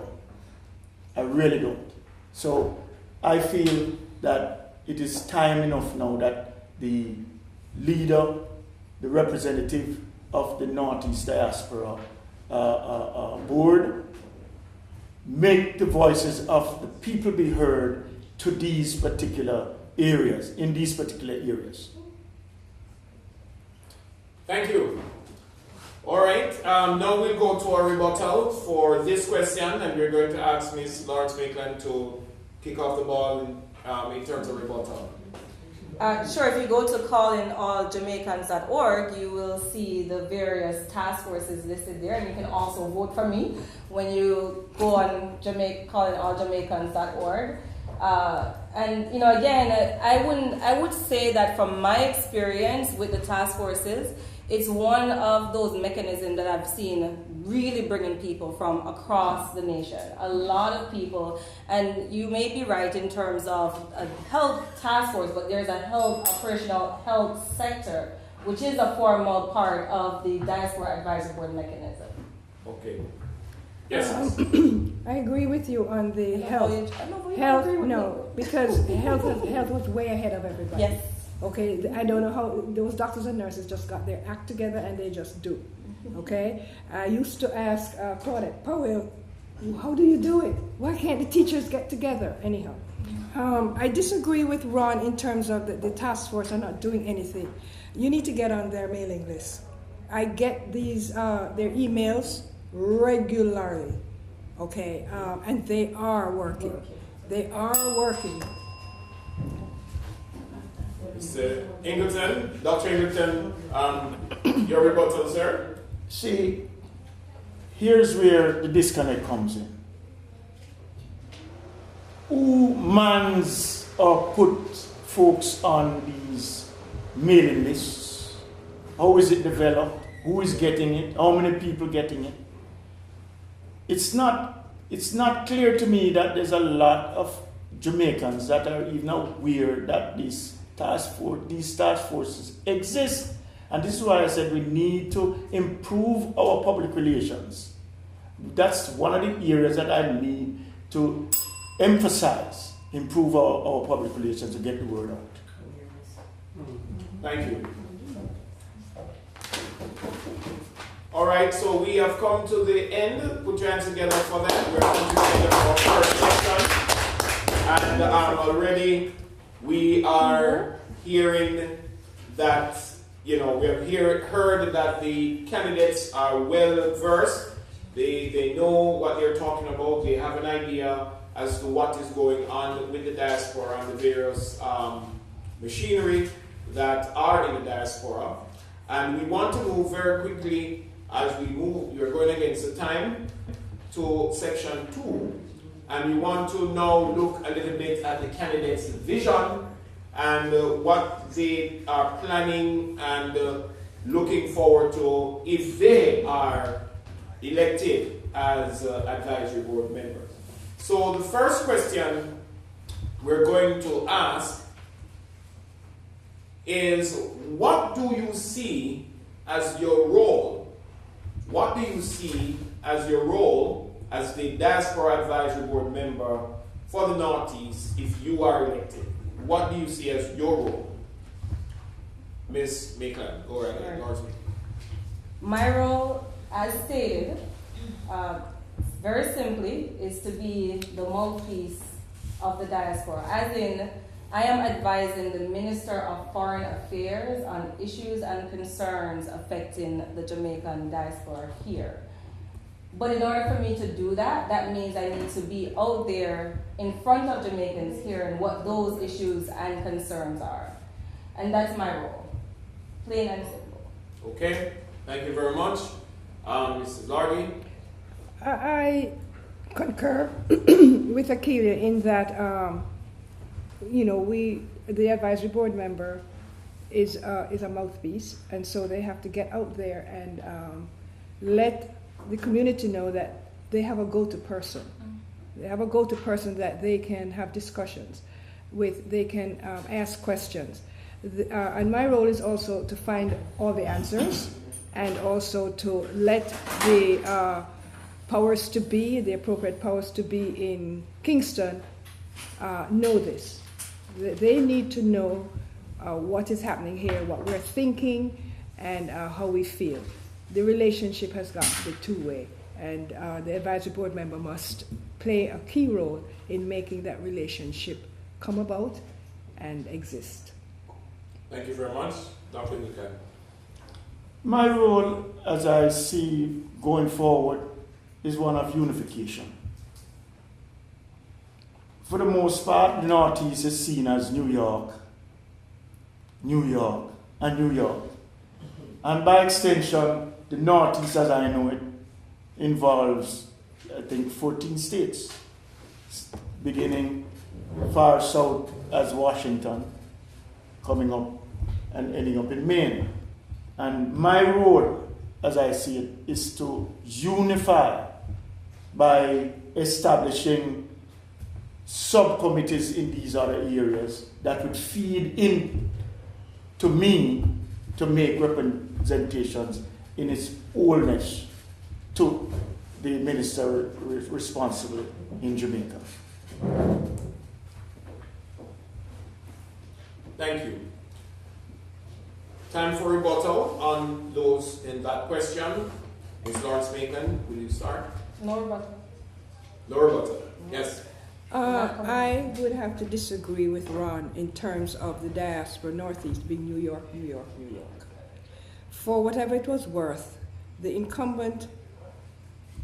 I really don't. So I feel that it is time enough now that the leader, the representative of the Northeast Diaspora board, make the voices of the people be heard to these particular areas, in these particular areas. Thank you. All right, now we'll go to our rebuttal for this question, and we're going to ask Ms. Lawrence Maitland to kick off the ball in terms of rebuttal. Sure, if you go to callinalljamaicans.org, you will see the various task forces listed there, and you can also vote for me when you go on callinalljamaicans.org. And again, I would say that from my experience with the task forces, it's one of those mechanisms that I've seen really bringing people from across the nation. A lot of people, and you may be right in terms of a health task force, but there's a operational health sector, which is a formal part of the Diaspora Advisory Board mechanism. Okay. Yes. I agree with you on the health. Because health was way ahead of everybody. Yes. Okay, I don't know how those doctors and nurses just got their act together and they just do. Okay, I used to ask Claudette Powell, how do you do it? Why can't the teachers get together? Anyhow, I disagree with Ron in terms of the task force are not doing anything. You need to get on their mailing list. I get their emails regularly. Okay, and they are working. They are working. Mr. Ingleton, Dr. Ingleton, your rebuttal, sir. See, here's where the disconnect comes in. Who mans or put folks on these mailing lists? How is it developed? Who is getting it? How many people getting it? It's not clear to me that there's a lot of Jamaicans that are even aware that these task forces exist. And this is why I said we need to improve our public relations. That's one of the areas that I need to emphasize, improve our public relations to get the word out. Thank you. All right, so we have come to the end. Put your hands together for that. We're coming to the end of our first session. And already we are hearing that, we have heard that the candidates are well versed. They know what they're talking about. They have an idea as to what is going on with the diaspora and the various machinery that are in the diaspora. And we want to move very quickly as we move. You're going against the time to section 2. And we want to now look a little bit at the candidates' vision and what they are planning and looking forward to if they are elected as advisory board members. So the first question we're going to ask is, what do you see as your role what do you see as your role as the Diaspora Advisory Board member for the Northeast if you are elected? What do you see as your role? Ms. Maitland, go right ahead. Lawrence Maitland. My role, as stated, very simply, is to be the mouthpiece of the diaspora. As in, I am advising the Minister of Foreign Affairs on issues and concerns affecting the Jamaican diaspora here. But in order for me to do that, that means I need to be out there in front of Jamaicans hearing what those issues and concerns are. And that's my role. Plain and simple. Okay, thank you very much. Mrs. Lardy? I concur with Akeelia in that, the advisory board member is a mouthpiece, and so they have to get out there and let the community know that they have a go-to person. They have a go-to person that they can have discussions with, they can ask questions. And my role is also to find all the answers and also to let the powers to be, the appropriate powers to be in Kingston, know this. They need to know what is happening here, what we're thinking, and how we feel. The relationship has got to be two-way, and the advisory board member must play a key role in making that relationship come about and exist. Thank you very much. Dr. Nika. My role, as I see going forward, is one of unification. For the most part, the Northeast is seen as New York, New York, and New York. And by extension, the Northeast, as I know it, involves, I think, 14 states, beginning far south as Washington, coming up and ending up in Maine. And my role, as I see it, is to unify by establishing subcommittees in these other areas that would feed in to me to make representations in its wholeness to the minister responsible in Jamaica. Thank you. Time for rebuttal on those in that question. Ms. Lawrence Macon, will you start? No rebuttal. No rebuttal. Yes. I would have to disagree with Ron in terms of the diaspora Northeast being New York, New York, New York. For whatever it was worth, the incumbent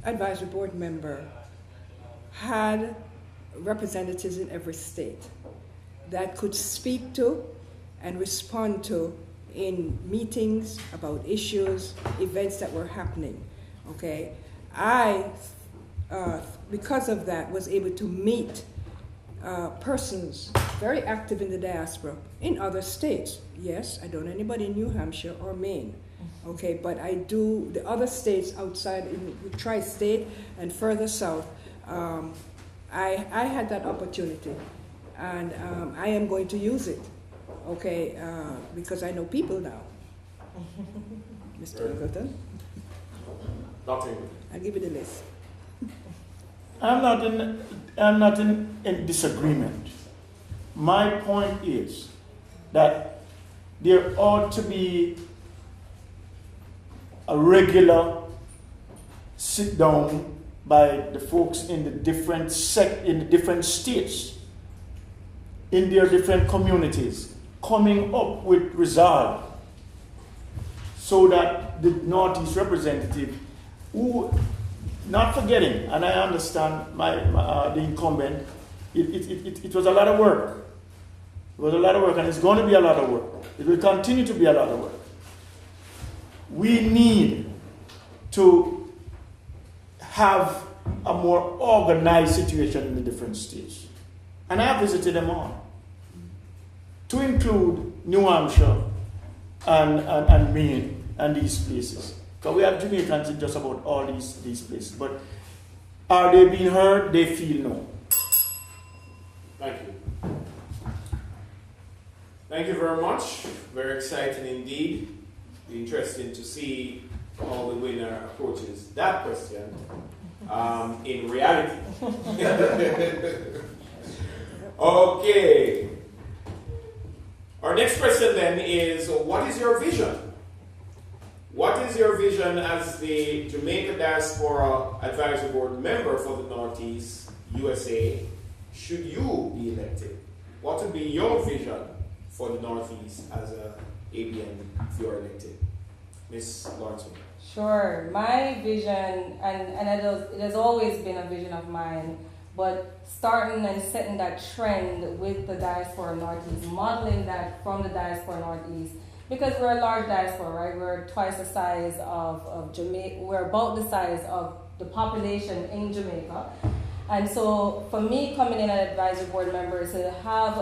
advisory board member had representatives in every state that could speak to and respond to in meetings about issues, events that were happening. Okay, I, because of that, was able to meet persons very active in the diaspora in other states. Yes, I don't know anybody in New Hampshire or Maine. Okay, but I do the other states outside in the tri-state and further south. I had that opportunity, and I am going to use it. Okay, because I know people now. Mr. Ingleton? Dr. I'll give you the list. I'm not in disagreement. My point is that there ought to be a regular sit down by the folks in the different states, in their different communities, coming up with resolve, so that the Northeast representative, who, not forgetting, and I understand the incumbent, it was a lot of work. It was a lot of work, and it's going to be a lot of work. It will continue to be a lot of work. We need to have a more organized situation in the different states. And I have visited them all, to include New Hampshire and Maine and these places. Because we have Jamaicans in just about all these places. But are they being heard? They feel no. Thank you. Thank you very much. Very exciting indeed. Interesting to see how the winner approaches that question in reality. Okay. Our next question then is, what is your vision? What is your vision as the Jamaica Diaspora Advisory Board member for the Northeast USA should you be elected? What would be your vision for the Northeast as a ABN if you are elected? Ms. Lawrence. Sure. My vision, and it has always been a vision of mine, but starting and setting that trend with the Diaspora Northeast, modeling that from the Diaspora Northeast, because we're a large diaspora, right? We're twice the size of Jamaica. We're about the size of the population in Jamaica. And so for me, coming in as advisory board member is to have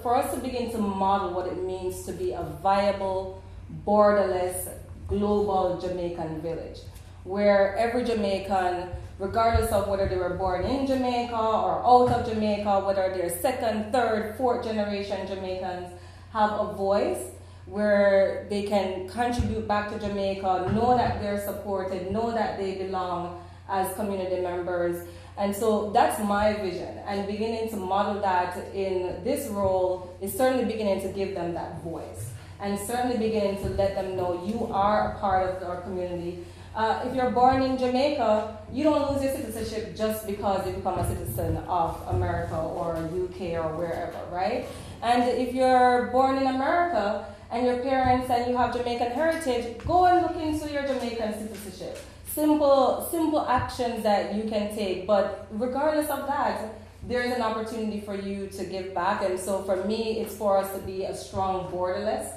for us to begin to model what it means to be a viable, borderless, global Jamaican village, where every Jamaican, regardless of whether they were born in Jamaica or out of Jamaica, whether they're second, third, fourth generation Jamaicans, have a voice where they can contribute back to Jamaica, know that they're supported, know that they belong as community members. And so that's my vision. And beginning to model that in this role is certainly beginning to give them that voice. And certainly beginning to let them know you are a part of our community. If you're born in Jamaica, you don't lose your citizenship just because you become a citizen of America or UK or wherever, right? And if you're born in America and your parents and you have Jamaican heritage, go and look into your Jamaican citizenship. Simple actions that you can take, but regardless of that, there's an opportunity for you to give back. And so for me, it's for us to be a strong borderless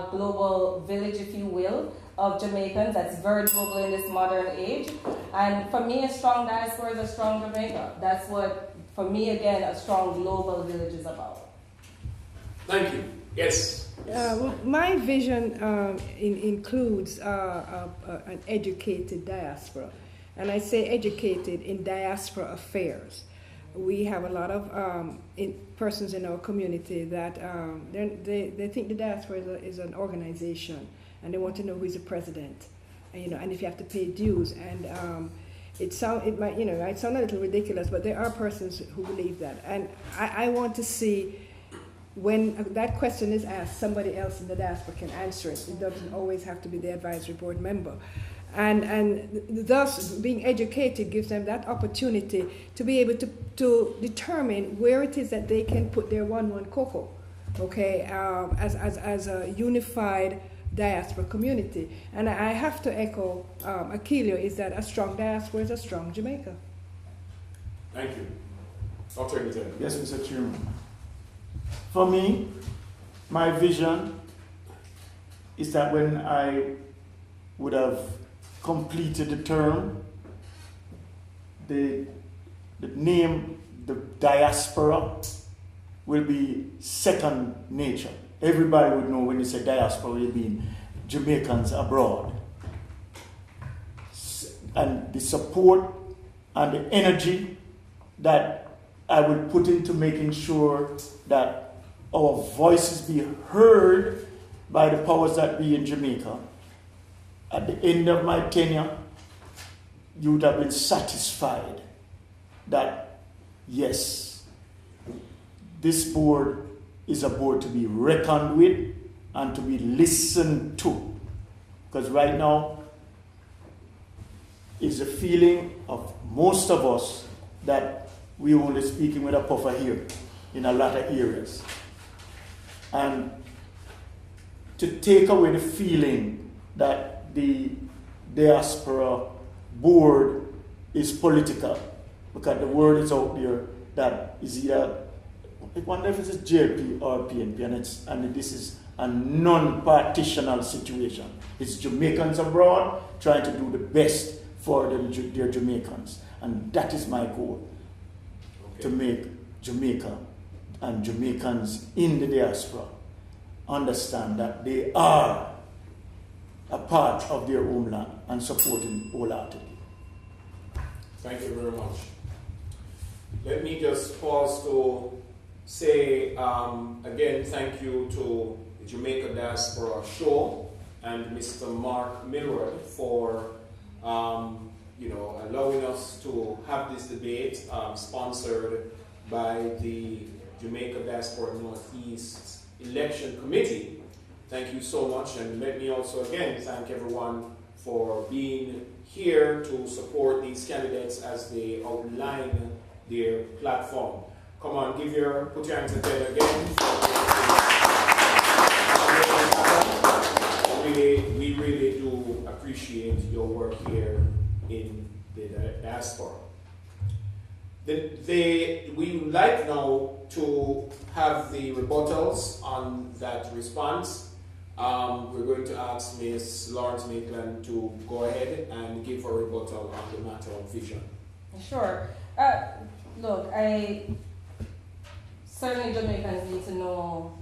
global village, if you will, of Jamaicans that's very global in this modern age. And for me, a strong diaspora is a strong Jamaica. That's what, for me, again, a strong global village is about. Thank you. Yes. My vision includes an educated diaspora. And I say educated in diaspora affairs. We have a lot of persons in our community that they think the diaspora is an organization, and they want to know who is the president, and if you have to pay dues. And it might sound a little ridiculous, but there are persons who believe that. And I want to see, when that question is asked, somebody else in the diaspora can answer it. It doesn't always have to be the advisory board member. And thus, being educated gives them that opportunity to be able to determine where it is that they can put their one cocoa, okay, as a unified diaspora community. And I have to echo Aquilio, is that a strong diaspora is a strong Jamaica. Thank you. Dr. Lieutenant. Yes, Mr. Chairman. For me, my vision is that when I would have completed the term, the name, the diaspora, will be second nature. Everybody would know when you say diaspora, you mean Jamaicans abroad. And the support and the energy that I would put into making sure that our voices be heard by the powers that be in Jamaica. At the end of my tenure, you would have been satisfied that, yes, this board is a board to be reckoned with and to be listened to. Because right now, is a feeling of most of us that we only speaking with a puffer here in a lot of areas. And to take away the feeling that the diaspora board is political, because the word is out there that is either, I wonder if it's a JLP or PNP, and this is a non-partitional situation. It's Jamaicans abroad trying to do the best for their Jamaicans, and that is my goal, to make Jamaica and Jamaicans in the diaspora understand that they are a part of their homeland and supporting wholeheartedly. Thank you very much. Let me just pause to say again thank you to the Jamaica Diaspora Show and Mr. Mark Milward for allowing us to have this debate sponsored by the Jamaica Diaspora Northeast Election Committee. Thank you so much, and let me also again thank everyone for being here to support these candidates as they outline their platform. Come on, put your hands together again. We really do appreciate your work here in the diaspora. We would like now to have the rebuttals on that response. We're going to ask Ms. Lawrence Maitland to go ahead and give a rebuttal on the matter of vision. Sure. Look, certainly Jamaicans need to know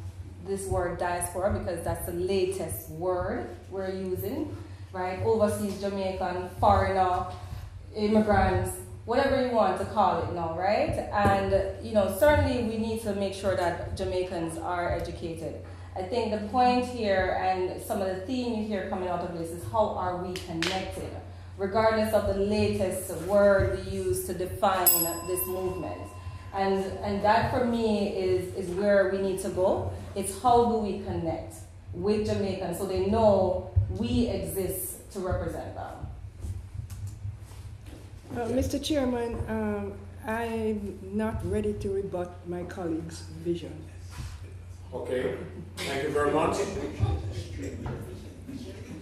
this word diaspora because that's the latest word we're using, right? Overseas Jamaican, foreigner, immigrants, whatever you want to call it now, right? And, certainly we need to make sure that Jamaicans are educated. I think the point here and some of the theme you hear coming out of this is how are we connected, regardless of the latest word we use to define this movement. And that for me is where we need to go. It's how do we connect with Jamaicans so they know we exist to represent them. Mr. Chairman, I'm not ready to rebut my colleague's vision. Okay, thank you very much.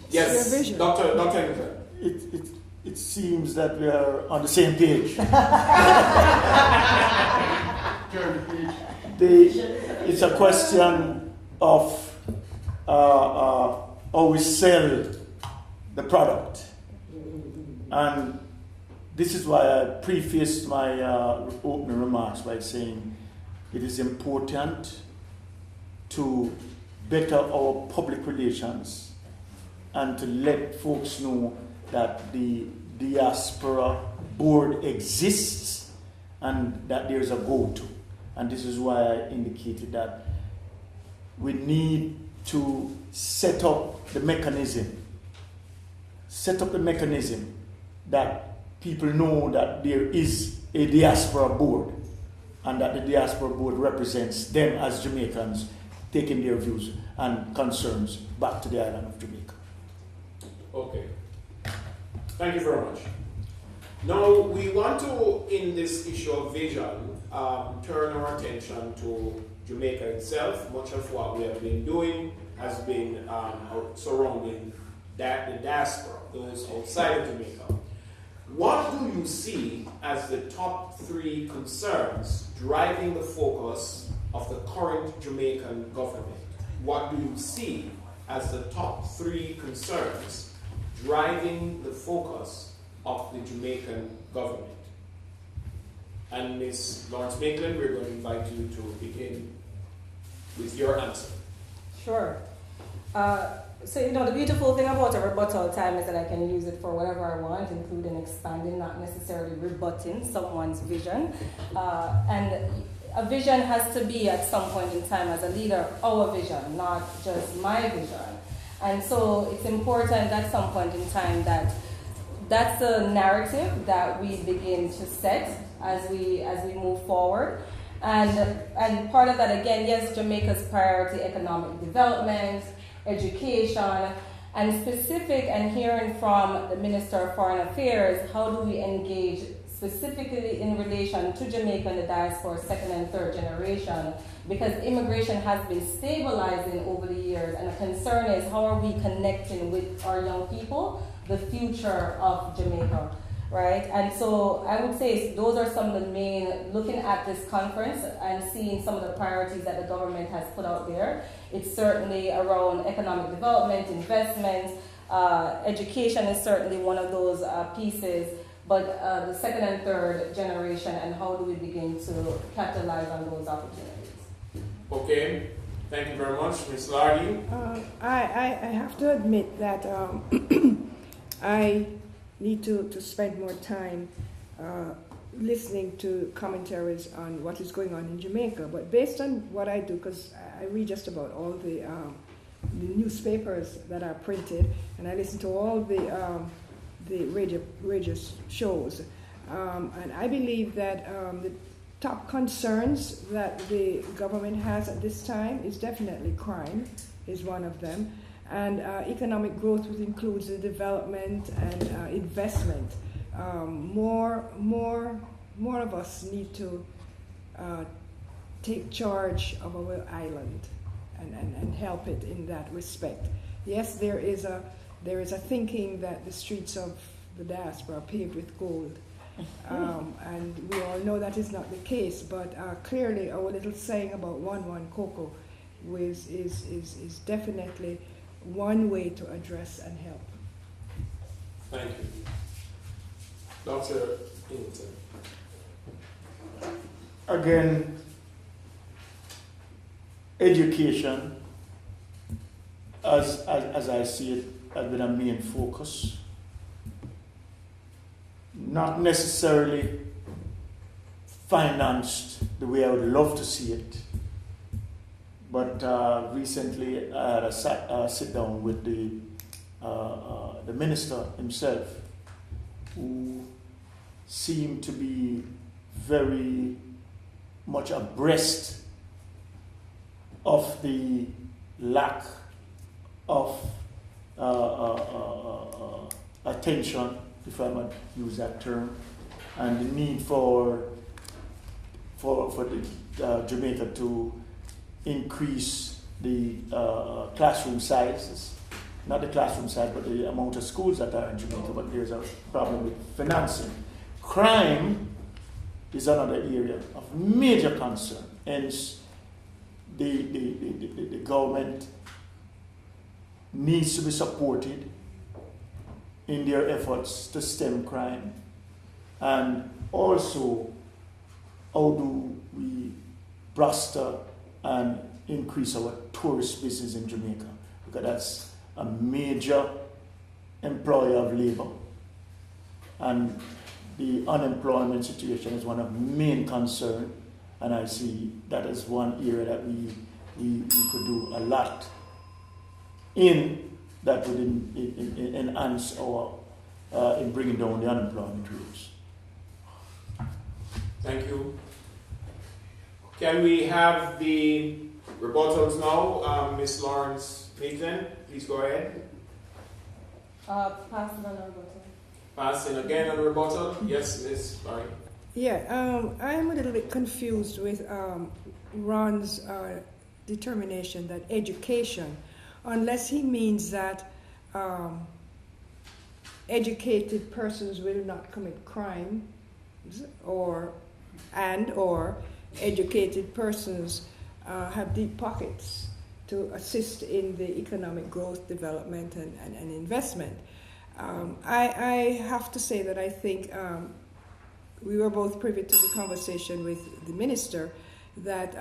Yes, vision. Dr. Hamilton. It seems that we are on the same page. It's a question of how we sell the product. And this is why I prefaced my opening remarks by saying it is important to better our public relations and to let folks know that the Diaspora Board exists and that there's a go-to. And this is why I indicated that we need to set up the mechanism that people know that there is a Diaspora Board and that the Diaspora Board represents them as Jamaicans taking their views and concerns back to the island of Jamaica. Okay. Thank you very much. Now, we want to, in this issue of vision, turn our attention to Jamaica itself. Much of what we have been doing has been surrounding the diaspora, those outside of Jamaica. What do you see as the top 3 concerns driving the focus of the current Jamaican government? What do you see as the top 3 concerns driving the focus of the Jamaican government? And Ms. Lawrence Maitland, we're going to invite you to begin with your answer. Sure. So, the beautiful thing about a rebuttal time is that I can use it for whatever I want, including expanding, not necessarily rebutting someone's vision. And a vision has to be at some point in time as a leader, our vision, not just my vision. And so it's important at some point in time that that's the narrative that we begin to set as we move forward. And part of that, again, yes, Jamaica's priority, economic development, education, and specific, and hearing from the Minister of Foreign Affairs, how do we engage specifically in relation to Jamaica and the diaspora, 2nd and 3rd generation, because immigration has been stabilizing over the years, and the concern is how are we connecting with our young people, the future of Jamaica, right? And so I would say those are some of the main, looking at this conference and seeing some of the priorities that the government has put out there. It's certainly around economic development, investment, education is certainly one of those pieces, but the 2nd and 3rd generation and how do we begin to capitalize on those opportunities. Okay, thank you very much. Ms. Lardy? I have to admit that I need to spend more time listening to commentaries on what is going on in Jamaica. But based on what I do, because I read just about all newspapers that are printed, and I listen to all the radio shows. And I believe that the top concerns that the government has at this time is definitely crime, is one of them, and economic growth, which includes the development and investment. More of us need to take charge of our island and help it in that respect. Yes, there is a thinking that the streets of the diaspora are paved with gold. And we all know that is not the case, but clearly our little saying about 1-1 cocoa is definitely one way to address and help. Thank you. Dr. Hinton. Again, education, as I see it, has been a main focus. Not necessarily financed the way I would love to see it, but recently I had a sit down with the minister himself, who seemed to be very much abreast of the lack of attention, if I might use that term, and the need for Jamaica to increase the classroom sizes. Not the classroom size, but the amount of schools that are in Jamaica, but there's a problem with financing. Crime is another area of major concern. Hence, the government needs to be supported in their efforts to stem crime. And also, how do we bolster and increase our tourist business in Jamaica? Because that's a major employer of labor. And the unemployment situation is one of main concern. And I see that as one area that we could do a lot in, that would enhance our, in bringing down the unemployment rates. Thank you. Can we have the rebuttals now? Ms. Lawrence Maitland, please go ahead. Pass it on our rebuttal. Passing again on rebuttal. Yes, Ms. Barry. Yeah, I'm a little bit confused with Ron's determination that education, unless he means that educated persons will not commit crime, or educated persons have deep pockets to assist in the economic growth, development, and investment. I have to say that I think we were both privy to the conversation with the minister that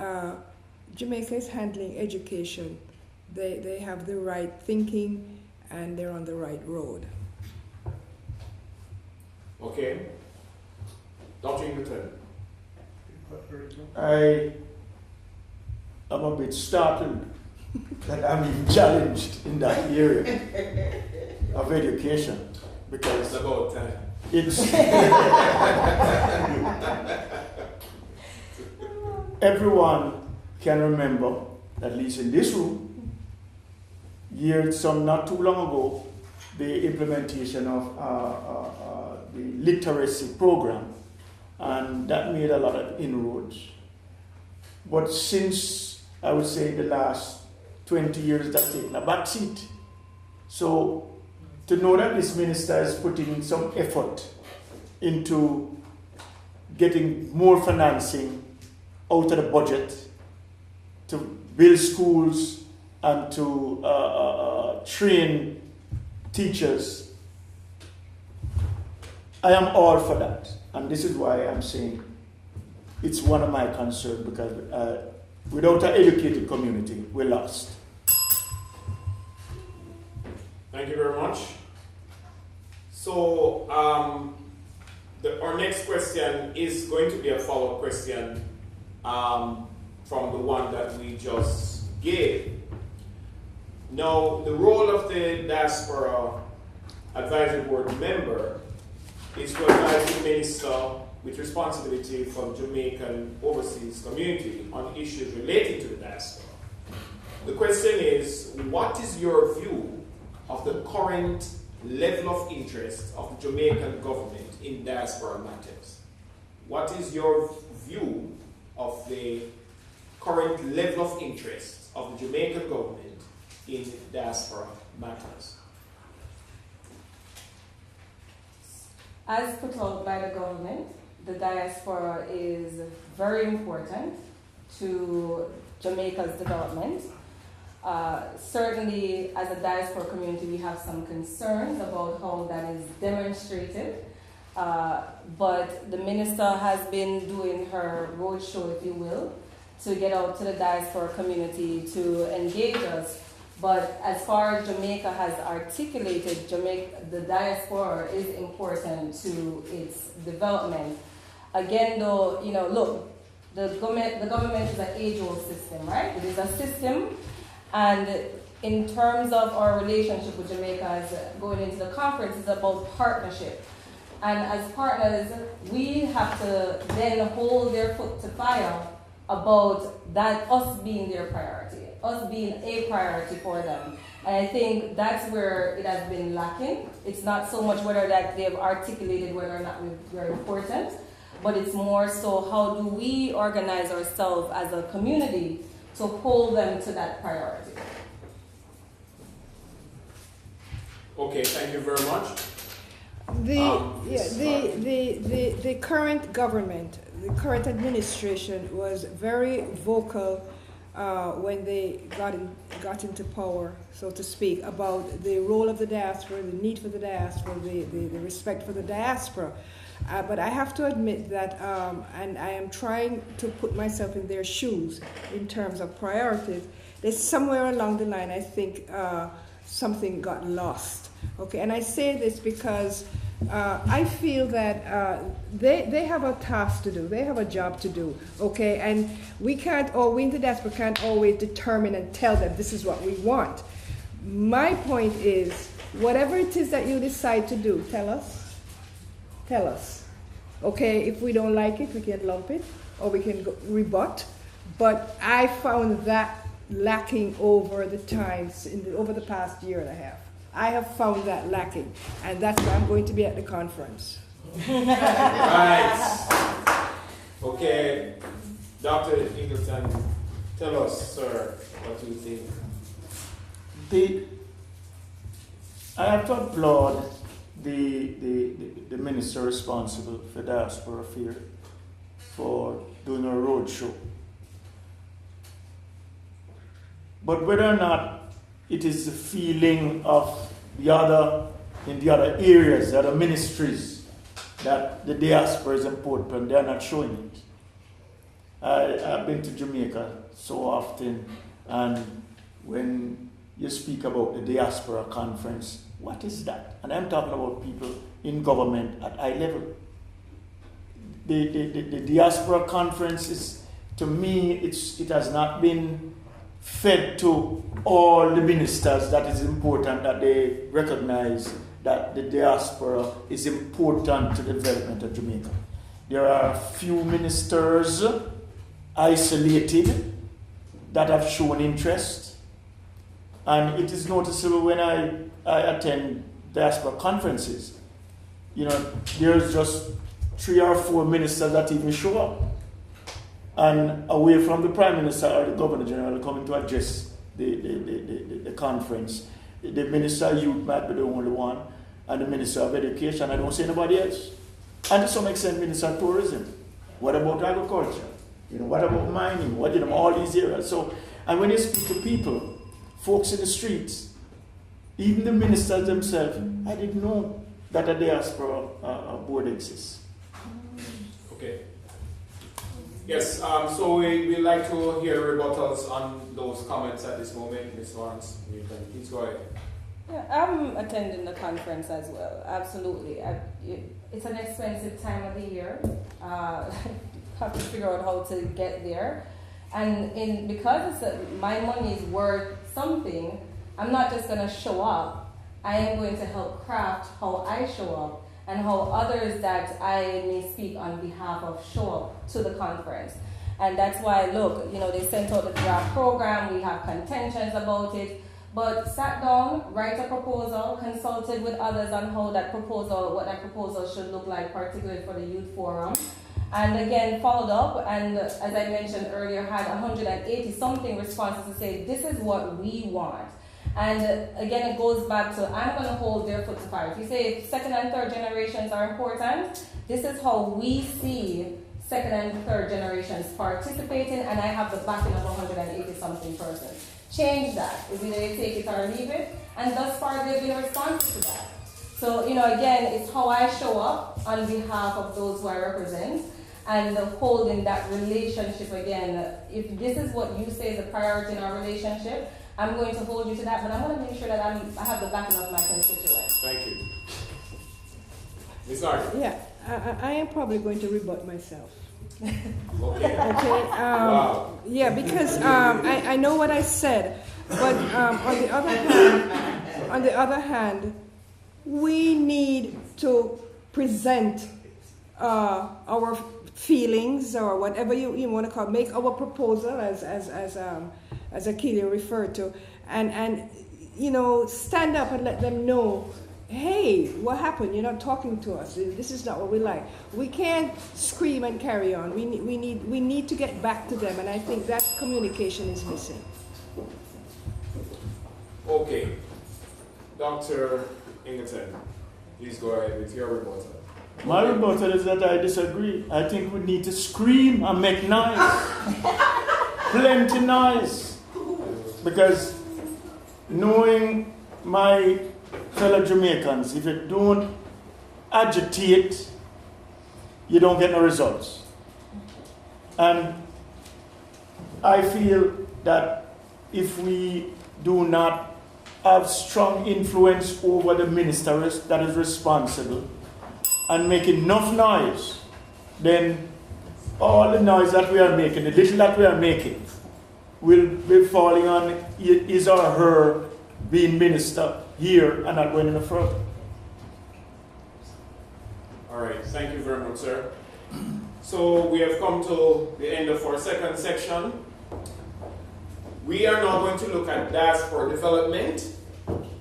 Jamaica is handling education. They have the right thinking and they're on the right road. Okay. Dr. Newton. I am a bit startled that I'm even challenged in that area of education, because It's about time. it's everyone can remember, at least in this room, not too long ago, the implementation of the literacy program, and that made a lot of inroads. But since, I would say, the last 20 years, that's taken a back seat. So to know that this minister is putting some effort into getting more financing out of the budget to build schools and to train teachers, I am all for that. And this is why I'm saying it's one of my concerns, because without an educated community, we're lost. Thank you very much. So our next question is going to be a follow-up question from the one that we just gave. Now, the role of the Diaspora Advisory Board member is to advise the minister with responsibility for the Jamaican overseas community on issues relating to the diaspora. The question is, what is your view of the current level of interest of the Jamaican government in diaspora matters? What is your view of the current level of interest of the Jamaican government in diaspora matters? As put out by the government, the diaspora is very important to Jamaica's development. Certainly, as a diaspora community, we have some concerns about how that is demonstrated. But the minister has been doing her roadshow, if you will, to get out to the diaspora community to engage us. But as far as Jamaica has articulated, the diaspora is important to its development. Again, though, look, the government is an age-old system, right? It is a system, and in terms of our relationship with Jamaica as going into the conference, it's about partnership. And as partners, we have to then hold their foot to fire about that, us being their priority, us being a priority for them. And I think that's where it has been lacking. It's not so much whether that they've articulated whether or not we're important, but it's more so how do we organize ourselves as a community to hold them to that priority. Okay, thank you very much. The current government, the current administration was very vocal when they got into power, so to speak, about the role of the diaspora, the need for the diaspora, the respect for the diaspora. But I have to admit that, and I am trying to put myself in their shoes in terms of priorities, there's somewhere along the line I think something got lost. Okay, and I say this because I feel that they have a task to do, they have a job to do, okay, and we in the diaspora can't always determine and tell them this is what we want. My point is, whatever it is that you decide to do, tell us, okay, if we don't like it, we can lump it, or we can rebut, but I found that lacking over the times, over the past year and a half. I have found that lacking, and that's why I'm going to be at the conference. Right. Okay, Dr. Ingleton, tell us, sir, what you think. I have to applaud the minister responsible for diaspora affairs for doing a roadshow. But whether or not it is the feeling of in the other areas, the other ministries, that the diaspora is important, they are not showing it. I've been to Jamaica so often, and when you speak about the diaspora conference, what is that? And I'm talking about people in government at high level. The diaspora conference is, to me, it has not been fed to all the ministers that is important, that they recognize that the diaspora is important to the development of Jamaica. There are a few ministers isolated that have shown interest, and it is noticeable when I attend diaspora conferences. There's just 3 or 4 ministers that even show up, and away from the Prime Minister or the Governor General coming to address the conference. The Minister of Youth might be the only one, and the Minister of Education, I don't see anybody else. And to some extent, Minister of Tourism. What about agriculture? What about mining? All these areas. So, and when you speak to people, folks in the streets, even the ministers themselves, I didn't know that a diaspora board exists. Okay. Yes, so we'd like to hear rebuttals on those comments at this moment. Ms. Lawrence, please go ahead. Yeah, I'm attending the conference as well, absolutely. It's an expensive time of the year. Have to figure out how to get there. And because my money is worth something, I'm not just going to show up. I am going to help craft how I show up and how others that I may speak on behalf of show up to the conference. And that's why, look, they sent out the draft program, we have contentions about it, but sat down, write a proposal, consulted with others on how what that proposal should look like, particularly for the youth forum. And again, followed up, and as I mentioned earlier, had 180 something responses to say, this is what we want. And again, it goes back to, I'm going to hold their foot to fire. If you say second and third generations are important, this is how we see second and third generations participating, and I have the backing of 180 something persons. Change that. It's either you take it or leave it, and thus far they've been responsive to that. So, again, it's how I show up on behalf of those who I represent, and holding that relationship again. If this is what you say is a priority in our relationship, I'm going to hold you to that, but I'm going to make sure that I have the backing of my constituents. Thank you. Ms. Larkin. Yeah, I am probably going to rebut myself. Okay. Okay. Wow. Yeah, because I know what I said, but on the other hand, we need to present our feelings or whatever you want to call it, make our proposal as Akeelia referred to, and stand up and let them know, hey, what happened? You're not talking to us. This is not what we like. We can't scream and carry on. We need to get back to them, and I think that communication is missing. Okay. Dr. Ingleton, please go ahead with your rebuttal. My rebuttal is that I disagree. I think we need to scream and make noise. Plenty noise. Because knowing my fellow Jamaicans, if you don't agitate, you don't get no results. And I feel that if we do not have strong influence over the minister that is responsible and make enough noise, then all the noise that we are making, the little that we are making, will be falling on his or her being minister here and not going any further. All right, thank you very much, sir. So we have come to the end of our second section. We are now going to look at diaspora development.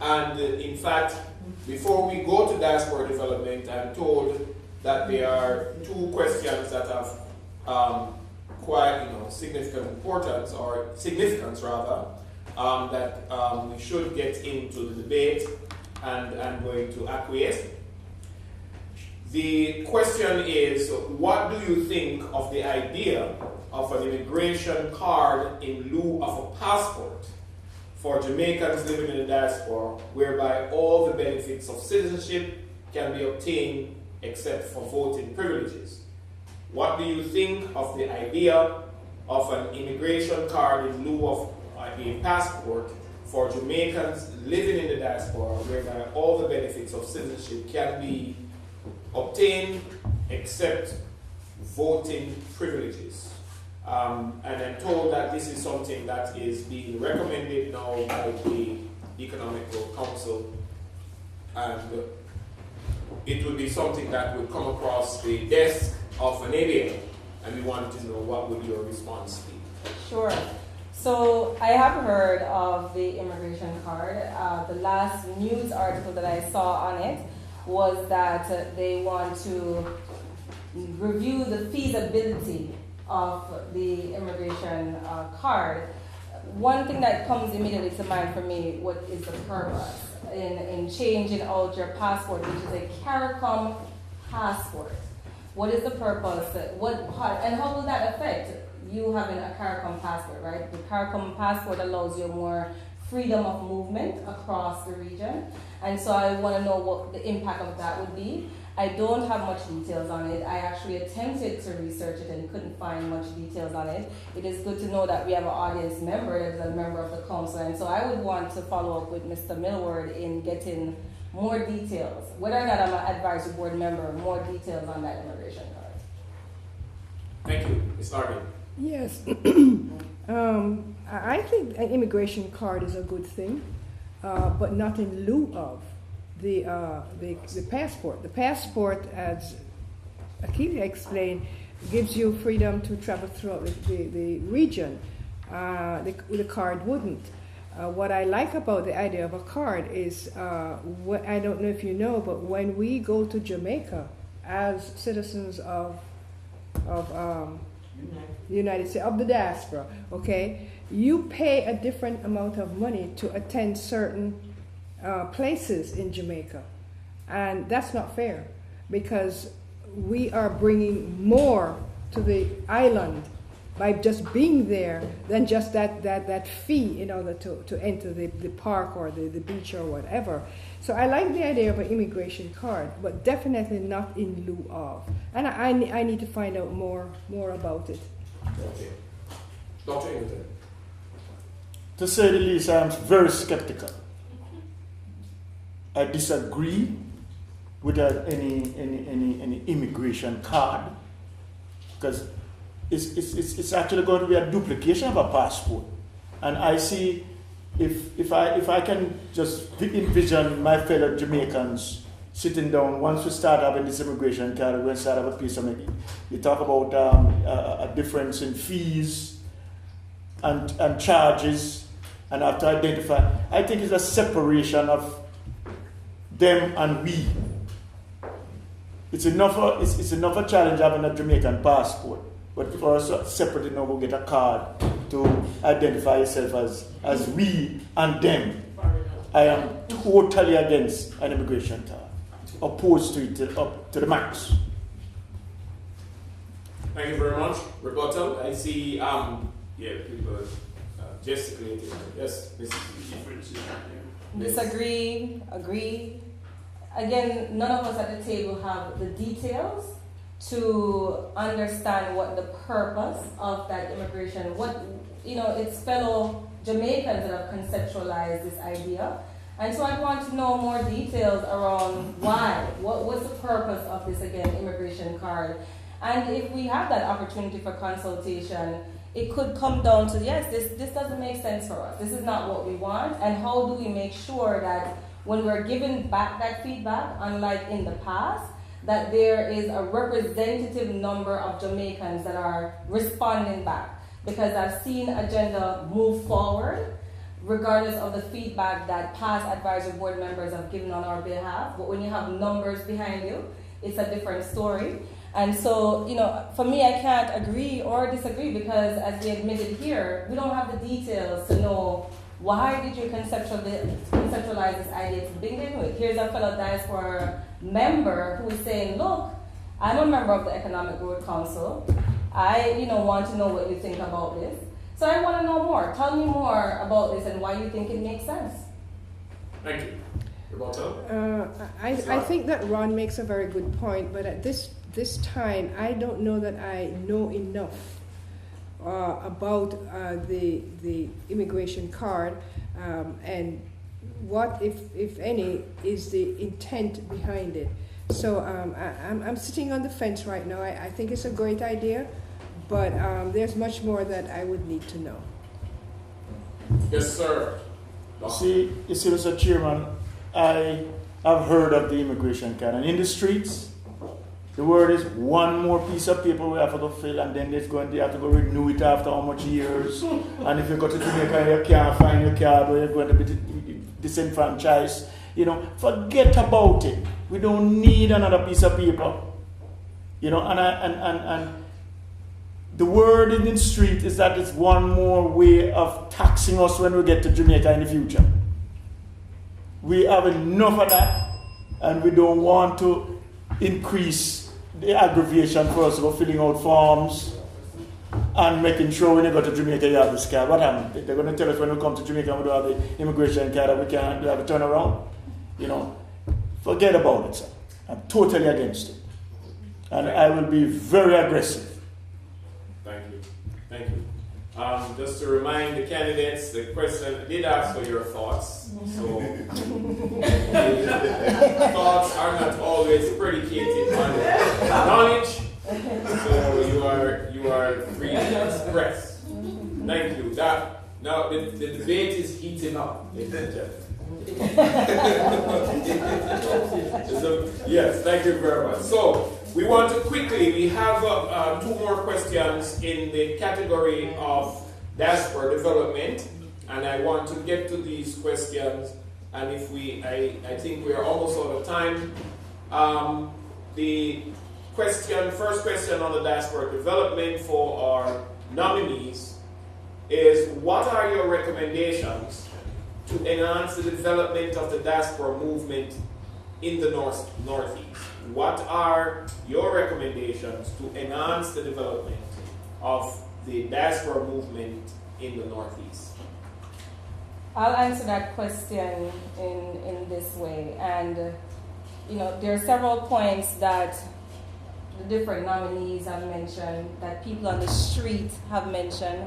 And in fact, before we go to diaspora development, I'm told that there are two questions that have quite significant importance, or significance rather, that we should get into the debate, and I'm going to acquiesce. The question is, what do you think of the idea of an immigration card in lieu of a passport for Jamaicans living in the diaspora, whereby all the benefits of citizenship can be obtained except for voting privileges? What do you think of the idea of an immigration card in lieu of a passport for Jamaicans living in the diaspora, whereby all the benefits of citizenship can be obtained except voting privileges? And I'm told that this is something that is being recommended now by the Economic Growth Council, and it would be something that would come across the desk of an alien, and we wanted to know what would your response be. Sure. So I have heard of the immigration card. The last news article that I saw on it was that they want to review the feasibility of the immigration card. One thing that comes immediately to mind for me, what is the purpose in changing out your passport, which is a CARICOM passport? What is the purpose? And how will that affect you having a CARICOM passport, right? The CARICOM passport allows you more freedom of movement across the region. And so I want to know what the impact of that would be. I don't have much details on it. I actually attempted to research it and couldn't find much details on it. It is good to know that we have an audience member that is a member of the council. And so I would want to follow up with Mr. Millward in getting more details. Whether or not I'm an advisory board member, more details on that immigration card. Thank you. Ms. Larkin. Yes. I think an immigration card is a good thing. but not in lieu of the passport. The passport, as Akili explained, gives you freedom to travel throughout the region. The card wouldn't. What I like about the idea of a card is, I don't know if you know, but when we go to Jamaica as citizens of United States, of the diaspora, okay, you pay a different amount of money to attend certain places in Jamaica. And that's not fair, because we are bringing more to the island by just being there than just that fee in order to enter the park or the beach or whatever. So I like the idea of an immigration card, but definitely not in lieu of. And I need to find out more about it. Okay. Dr. Ingleton. To say the least, I am very skeptical. I disagree with any immigration card, because it's actually going to be a duplication of a passport. And I see, if I can just envision my fellow Jamaicans sitting down, once we start having this immigration card, we're going to start having a piece of it. You talk about a difference in fees and charges, and have to identify. I think it's a separation of them and we. It's enough a challenge having a Jamaican passport, but for us to separately now go get a card to identify yourself as we and them. I am totally against an immigration card, opposed to it up to the max. Thank you very much. Rebuttal. I see people gesticulating. Yes, Mrs. Disagree, agree. Again, none of us at the table have the details to understand what the purpose of that immigration, it's fellow Jamaicans that have conceptualized this idea. And so I want to know more details around why, what's the purpose of this, again, immigration card. And if we have that opportunity for consultation, it could come down to, yes, this doesn't make sense for us. This is not what we want. And how do we make sure that when we're given back that feedback, unlike in the past, that there is a representative number of Jamaicans that are responding back? Because I've seen agenda move forward, regardless of the feedback that past advisory board members have given on our behalf. But when you have numbers behind you, it's a different story. And so, for me, I can't agree or disagree, because as we admitted here, we don't have the details to know why did you conceptualize this idea to begin with. Here's a fellow diaspora member who is saying, look, I'm a member of the Economic Growth Council. I, want to know what you think about this. So I want to know more. Tell me more about this and why you think it makes sense. Thank you. I think that Ron makes a very good point, but at this time, I don't know that I know enough about the immigration card and what, if any, is the intent behind it. So I'm sitting on the fence right now. I think it's a great idea, but there's much more that I would need to know. Yes, sir. You see, Mr. Chairman, I have heard of the immigration card, and in the streets, the word is one more piece of paper we have to go fill, and then they have to go renew it after how much years. And if you go to Jamaica, you can't find your card, or you're going to be disenfranchised. Forget about it. We don't need another piece of paper. And the word in the street is that it's one more way of taxing us when we get to Jamaica in the future. We have enough of that, and we don't want to increase the aggravation for us about filling out forms and making sure when you go to Jamaica you have this card. What happened? They're going to tell us when we come to Jamaica and we don't have the immigration card that we can't have a turnaround. Forget about it, sir. I'm totally against it. And I will be very aggressive. Thank you. Just to remind the candidates, the question did ask for your thoughts. So thoughts are not always predicated on knowledge. So you are free to express. Thank you. Now the debate is heating up, ladies and gentlemen. So, yes, thank you very much. So, we want to quickly, we have two more questions in the category of diaspora development, and I want to get to these questions, and if I think we are almost out of time. The first question on the diaspora development for our nominees is, what are your recommendations to enhance the development of the diaspora movement in the Northeast? What are your recommendations to enhance the development of the diaspora movement in the Northeast? I'll answer that question in this way. And, there are several points that the different nominees have mentioned, that people on the street have mentioned.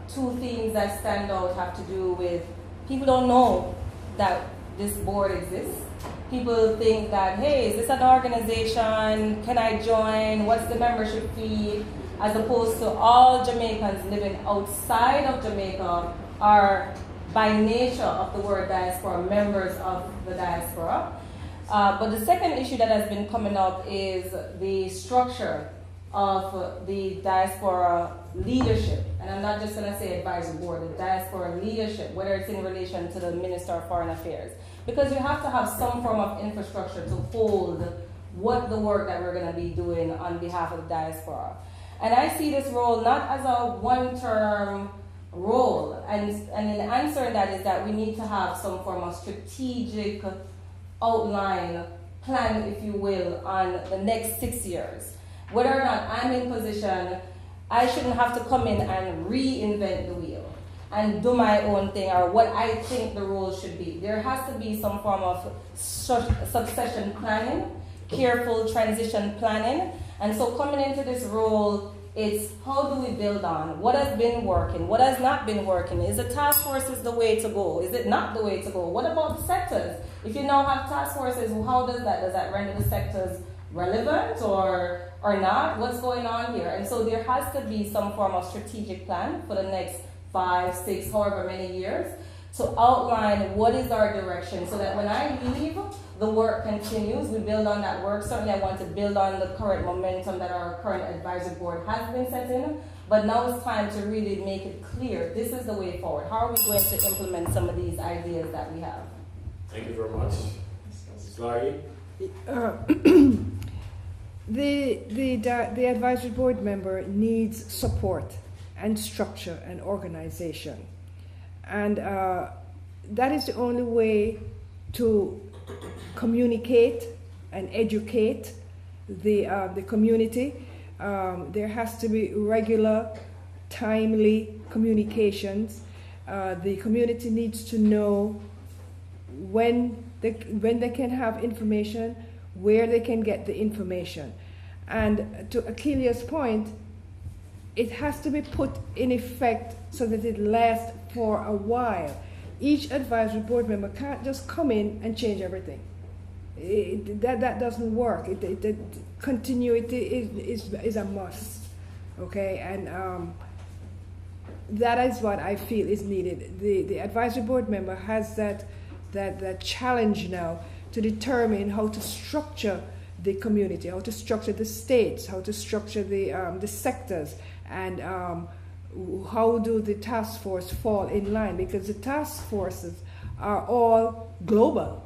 Two things that stand out have to do with, people don't know that this board exists. People think that, hey, is this an organization? Can I join? What's the membership fee? As opposed to all Jamaicans living outside of Jamaica are, by nature of the word diaspora, members of the diaspora. But the second issue that has been coming up is the structure of the diaspora leadership. And I'm not just going to say advisory board, the diaspora leadership, whether it's in relation to the Minister of Foreign Affairs. Because you have to have some form of infrastructure to hold what the work that we're going to be doing on behalf of the diaspora. And I see this role not as a one-term role. And in answering that is that we need to have some form of strategic outline, plan, if you will, on the next 6 years. Whether or not I'm in position, I shouldn't have to come in and reinvent the wheel and do my own thing or what I think the role should be. There has to be some form of succession planning, careful transition planning. And so coming into this role, it's how do we build on? What has been working? What has not been working? Is the task forces the way to go? Is it not the way to go? What about the sectors? If you now have task forces, how does that? Does that render the sectors relevant or not? What's going on here? And so there has to be some form of strategic plan for the next 5, 6, however many years to outline what is our direction so that when I leave, the work continues. We build on that work. Certainly I want to build on the current momentum that our current advisory board has been setting, but now it's time to really make it clear. This is the way forward. How are we going to implement some of these ideas that we have? Thank you very much. Slide. The advisory board member needs support and structure and organization. And that is the only way to communicate and educate the community. There has to be regular, timely communications. The community needs to know when they can have information, where they can get the information. And to Achilles' point, it has to be put in effect so that it lasts for a while. Each advisory board member can't just come in and change everything. That doesn't work. Continuity is a must, okay? And that is what I feel is needed. The advisory board member has that challenge now to determine how to structure the community, how to structure the states, how to structure the sectors, and how do the task force fall in line, because the task forces are all global.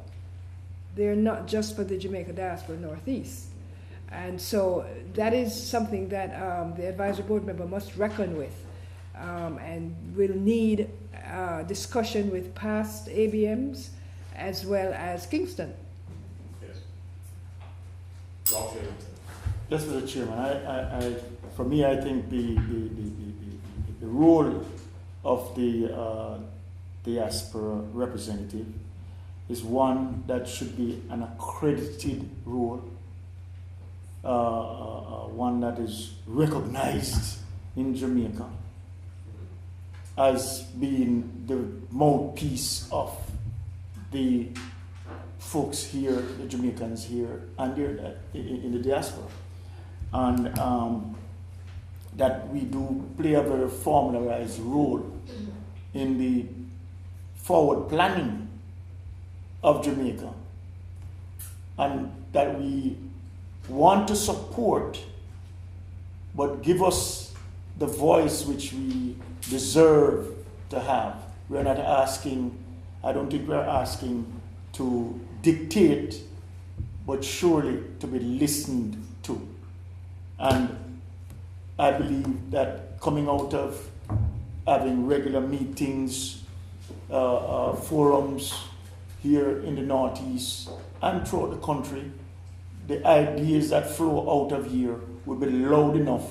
They're not just for the Jamaica Diaspora Northeast. And so that is something that the advisory board member must reckon with, and will need discussion with past ABMs as well as Kingston. Yes, Mr. Chairman. For me, I think the role of the diaspora representative is one that should be an accredited role, one that is recognized in Jamaica as being the mouthpiece of the folks here, the Jamaicans here, and in the diaspora. And that we do play a very formalized role in the forward planning of Jamaica, and that we want to support, but give us the voice which we deserve to have. We're not asking, I don't think we're asking to dictate, but surely to be listened to. And I believe that coming out of having regular meetings, forums here in the Northeast and throughout the country, the ideas that flow out of here will be loud enough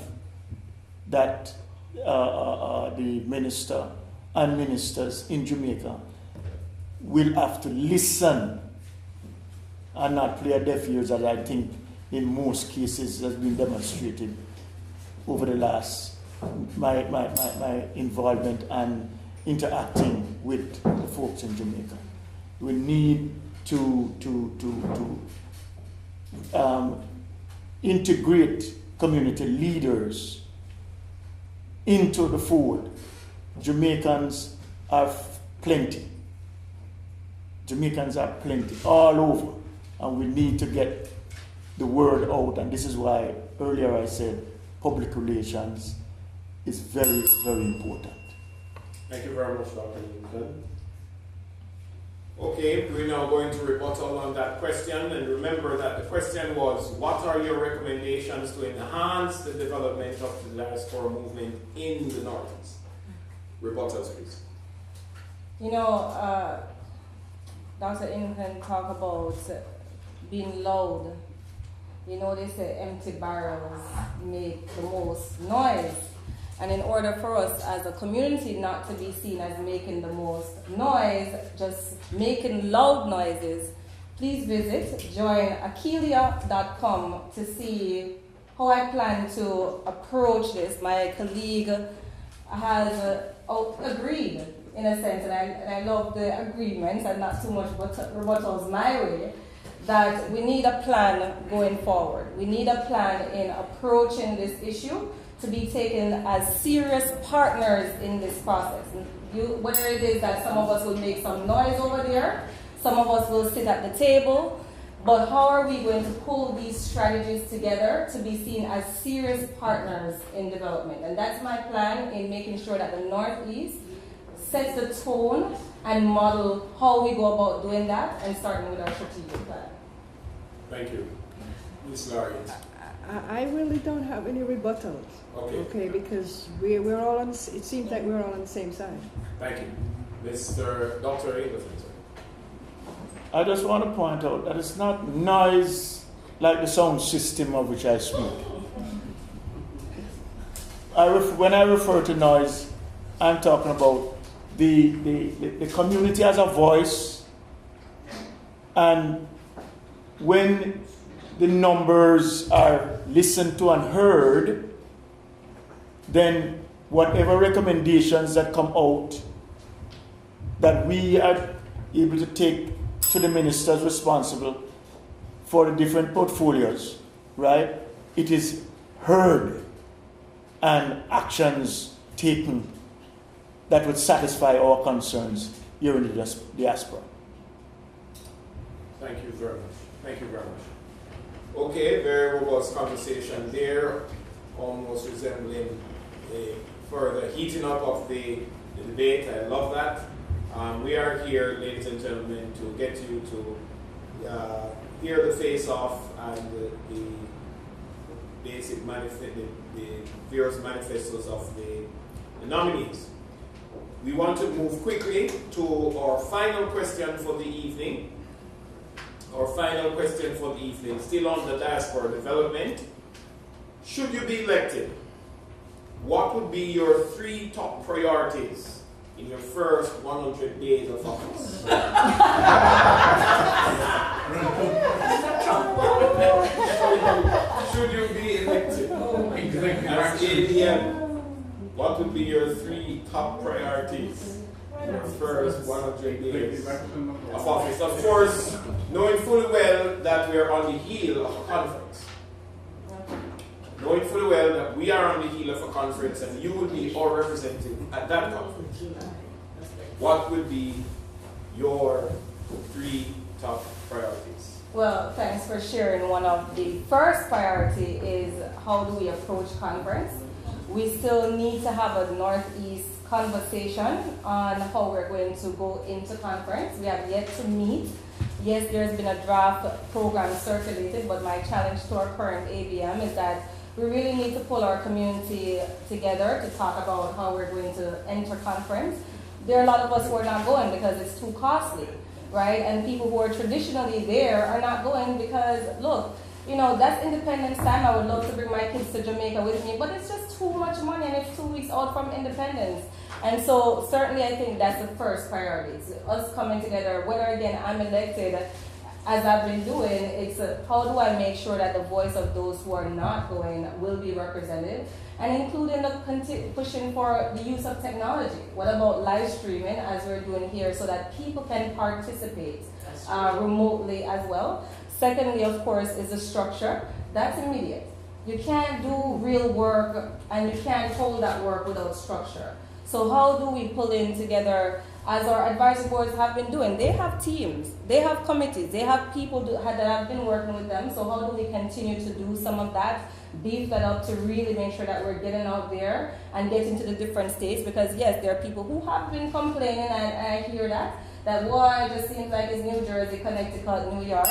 that the minister and ministers in Jamaica will have to listen and not play a deaf ears, as I think in most cases has been demonstrated over the last my involvement and interacting with the folks in Jamaica. We need to integrate community leaders into the fold. Jamaicans are plenty. Jamaicans are plenty all over, and we need to get the word out. And this is why earlier I said public relations is very, very important. Thank you very much, Dr. Lincoln. Okay, we're now going to rebuttal on that question, and remember that the question was, what are your recommendations to enhance the development of the diaspora movement in the Northeast? Rebuttals, please. You know, Dr. Lincoln talk about being loud. You know, they say empty barrels make the most noise. And in order for us as a community not to be seen as making the most noise, just making loud noises, please visit joinakilia.com to see how I plan to approach this. My colleague has agreed, in a sense, and I love the agreements and not too much rebuttals my way, that we need a plan going forward. We need a plan in approaching this issue to be taken as serious partners in this process. Whether it is that some of us will make some noise over there, some of us will sit at the table, but how are we going to pull these strategies together to be seen as serious partners in development? And that's my plan in making sure that the Northeast sets the tone and model how we go about doing that, and starting with our strategic plan. Thank you. Ms. Laureate. I really don't have any rebuttals. Okay, because we're all on. It seems like we're all on the same side. Thank you, Dr. Ingleton. I just want to point out that it's not noise like the sound system of which I speak. When I refer to noise, I'm talking about the community as a voice, and when the numbers are listened to and heard, then whatever recommendations that come out that we are able to take to the ministers responsible for the different portfolios, right? It is heard and actions taken that would satisfy our concerns here in the diaspora. Thank you very much. Thank you very much. Okay, very robust conversation there, almost resembling a further heating up of the debate. I love that. We are here, ladies and gentlemen, to get you to hear the face-off and the basic the various manifestos of the nominees. We want to move quickly to our final question for the evening. Our final question for the evening, still on the diaspora development. Should you be elected, what would be your 3 top priorities in your first 100 days of office? Should you be elected as ADM, what would be your 3 top priorities in your first 100 days of office? Of course, knowing fully well that we are on the heel of a conference. Knowing fully well that we are on the heel of a conference and you will be our representative at that conference. What would be your 3 top priorities? Well, thanks for sharing. One of the first priority is how do we approach conference. We still need to have a Northeast conversation on how we're going to go into conference. We have yet to meet. Yes, there's been a draft program circulated, but my challenge to our current ABM is that we really need to pull our community together to talk about how we're going to enter conference. There are a lot of us who are not going because it's too costly, right? And people who are traditionally there are not going because, look, you know, that's Independence time. I would love to bring my kids to Jamaica with me, but it's just too much money and it's 2 weeks out from independence. And so certainly I think that's the first priority. It's us coming together, whether again I'm elected, as I've been doing, it's how do I make sure that the voice of those who are not going will be represented, and including pushing for the use of technology. What about live streaming, as we're doing here, so that people can participate remotely as well? Secondly, of course, is the structure. That's immediate. You can't do real work and you can't hold that work without structure. So how do we pull in together, as our advisory boards have been doing? They have teams, they have committees, they have people that have been working with them. So how do we continue to do some of that, beef that up to really make sure that we're getting out there and getting to the different states? Because yes, there are people who have been complaining, and I hear that boy, it just seems like it's New Jersey, Connecticut, New York.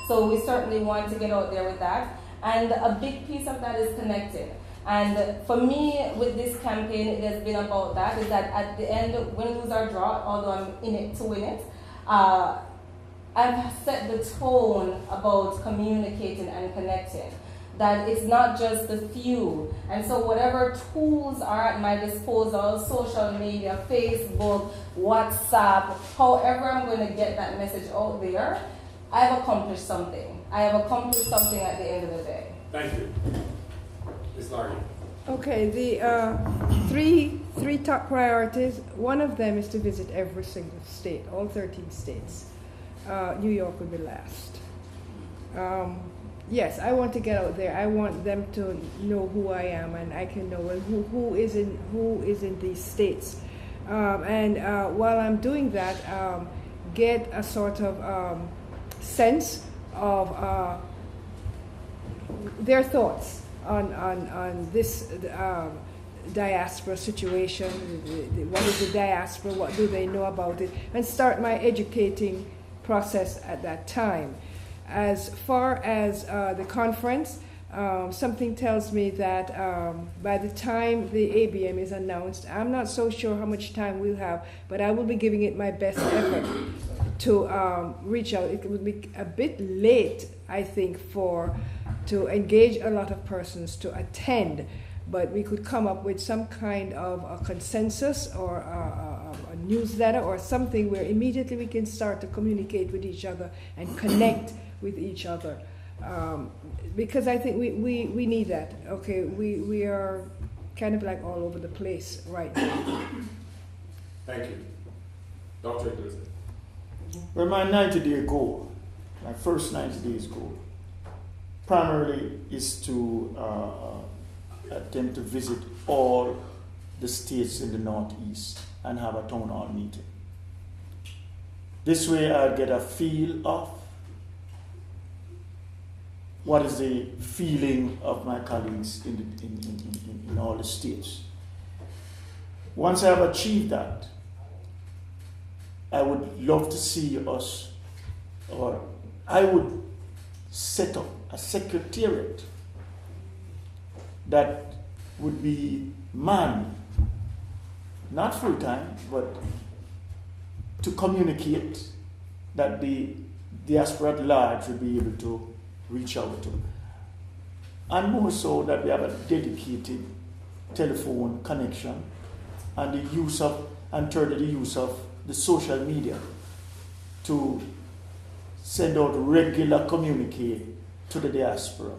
So we certainly want to get out there with that. And a big piece of that is connecting. And for me, with this campaign, it has been about that, is that at the end, win, lose, or draw, although I'm in it to win it, I've set the tone about communicating and connecting. That it's not just the few. And so whatever tools are at my disposal, social media, Facebook, WhatsApp, however I'm going to get that message out there, I've accomplished something. I have accomplished something at the end of the day. Thank you. Ms. Larry. Okay, the three top priorities. One of them is to visit every single state, all 13 states. New York will be last. Yes, I want to get out there. I want them to know who I am, and I can know who is in these states. And while I'm doing that, get a sort of sense of their thoughts on this diaspora situation. What is the diaspora? What do they know about it? And start my educating process at that time. As far as the conference, something tells me that by the time the ABM is announced, I'm not so sure how much time we'll have, but I will be giving it my best effort to reach out. It will be a bit late, I think, to engage a lot of persons to attend, but we could come up with some kind of a consensus or a newsletter or something where immediately we can start to communicate with each other and connect with each other. Because I think we need that. Okay, we are kind of like all over the place right now. Thank you. Dr. Idris. Well, my 90-day goal, my first 90 days goal, primarily is to attempt to visit all the states in the Northeast and have a town hall meeting. This way I'll get a feel of what is the feeling of my colleagues in all the states. Once I have achieved that, I would love to see us, or I would set up a secretariat that would be manned, not full-time, but to communicate, that the diaspora at large would be able to reach out to. And more so that we have a dedicated telephone connection and the use of the social media to send out regular communique to the diaspora.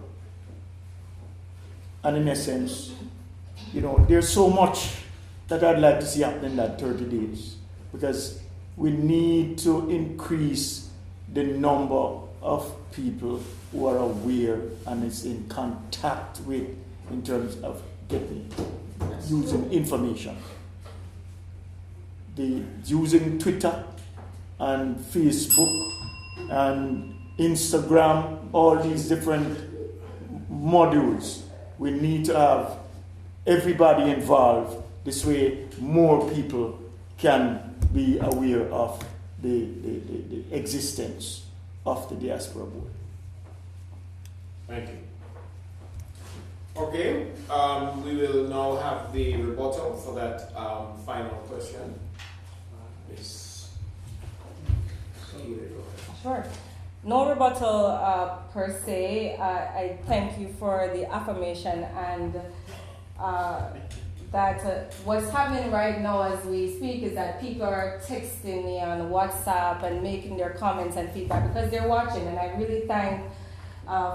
And in essence, there's so much that I'd like to see happen in that 30 days, because we need to increase the number of people who are aware and is in contact with, in terms of using information. Using Twitter and Facebook and Instagram, all these different modules. We need to have everybody involved. This way, more people can be aware of the existence of the Diaspora Board. Thank you. Okay, we will now have the rebuttal for that final question. Ms. Keely, go ahead. Sure. No rebuttal per se. I thank you for the affirmation and that what's happening right now as we speak is that people are texting me on WhatsApp and making their comments and feedback because they're watching, and I really thank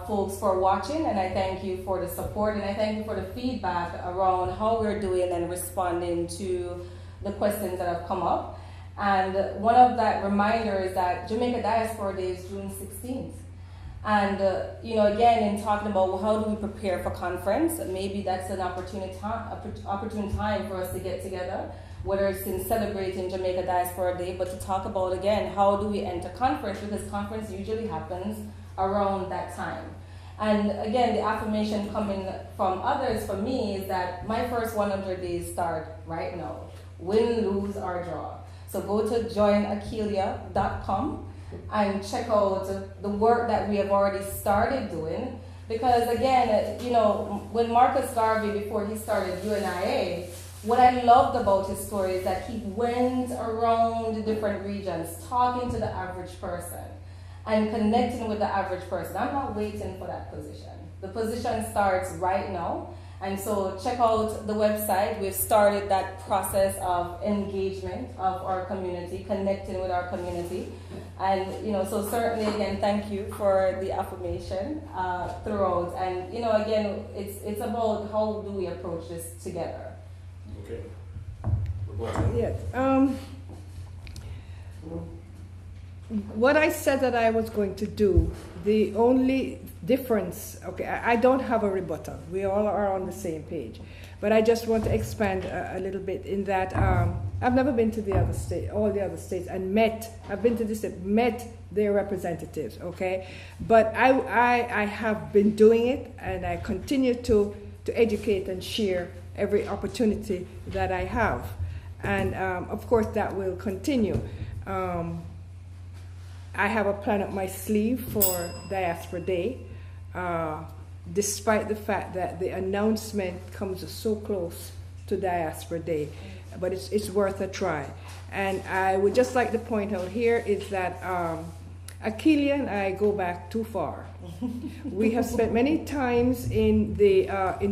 folks for watching, and I thank you for the support, and I thank you for the feedback around how we're doing and responding to the questions that have come up. And one of that reminder is that Jamaica Diaspora Day is June 16th. And, again, in talking about how do we prepare for conference, maybe that's an opportune time for us to get together, whether it's in celebrating Jamaica Diaspora Day, but to talk about, again, how do we enter conference, because conference usually happens around that time. And, again, the affirmation coming from others for me is that my first 100 days start right now, win, lose, or draw. So go to joinakelia.com and check out the work that we have already started doing. Because again, when Marcus Garvey, before he started UNIA, what I loved about his story is that he went around the different regions talking to the average person and connecting with the average person. I'm not waiting for that position. The position starts right now. And so check out the website. We've started that process of engagement of our community, connecting with our community. And, so certainly, again, thank you for the affirmation throughout. And, again, it's about how do we approach this together. Okay. Yes. What I said that I was going to do, the only difference, I don't have a rebuttal. We all are on the same page. But I just want to expand a little bit in that I've never been to all the other states, and I've been to this state, met their representatives, okay? But I have been doing it, and I continue to educate and share every opportunity that I have. And of course that will continue. I have a plan up my sleeve for Diaspora Day, despite the fact that the announcement comes so close to Diaspora Day, but it's worth a try. And I would just like to point out here is that Akelia and I go back too far. We have spent many times in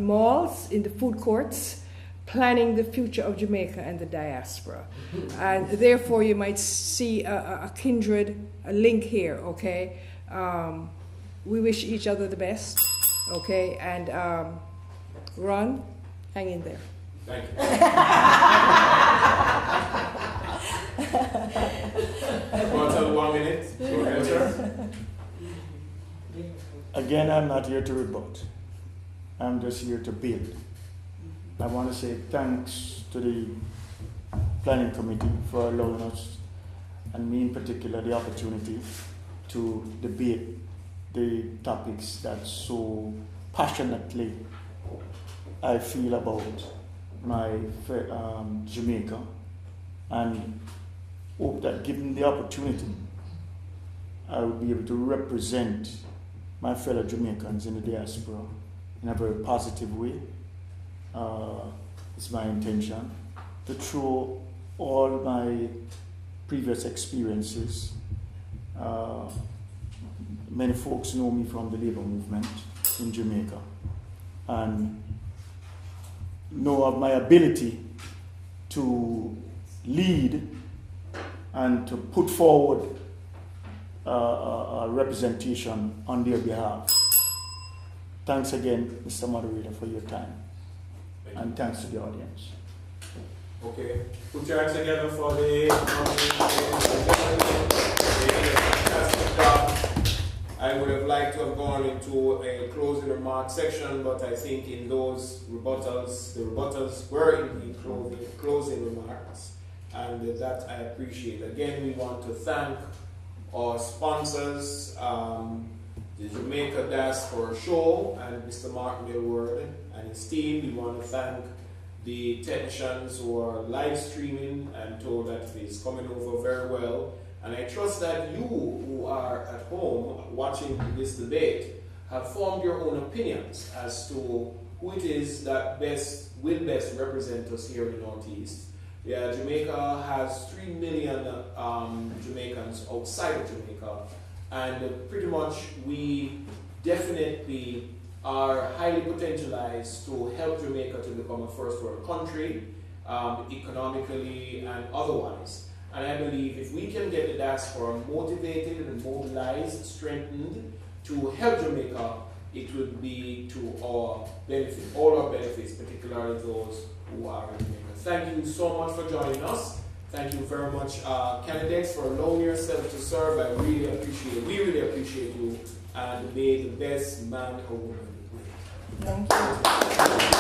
malls, in the food courts, planning the future of Jamaica and the diaspora. And therefore you might see a kindred, a link here, okay? We wish each other the best, okay? And Ron, hang in there. Thank you. About 1 minute. Go ahead, sir. Again, I'm not here to rebut. I'm just here to build. I want to say thanks to the planning committee for allowing us, and me in particular, the opportunity to debate the topics that so passionately I feel about my Jamaica, and hope that given the opportunity, I will be able to represent my fellow Jamaicans in the diaspora in a very positive way. It's my intention to throw all my previous experiences. Many folks know me from the labor movement in Jamaica and know of my ability to lead and to put forward a representation on their behalf. Thanks again, Mr. Moderator, for your time. And thanks to the audience. Okay. Put your hands together for the fantastic job. I would have liked to have gone into a closing remark section, but I think in those rebuttals, the rebuttals were indeed closing remarks, and that I appreciate. Again, we want to thank our sponsors, the Jamaica Diaspora Show, and Mr. Mark Millward and his team. We want to thank the technicians who are live streaming and told that it is coming over very well. And I trust that you who are at home watching this debate have formed your own opinions as to who it is that will best represent us here in the Northeast. Yeah, Jamaica has 3 million Jamaicans outside of Jamaica, and pretty much we definitely are highly potentialized to help Jamaica to become a first world country, economically and otherwise. And I believe if we can get the diaspora motivated and mobilized, strengthened to help Jamaica, it would be to our benefit, all our benefits, particularly those who are in Jamaica. Thank you so much for joining us. Thank you very much, candidates, for allowing yourself to serve. I really appreciate it. We really appreciate you, and may the best man or woman win. Thank you.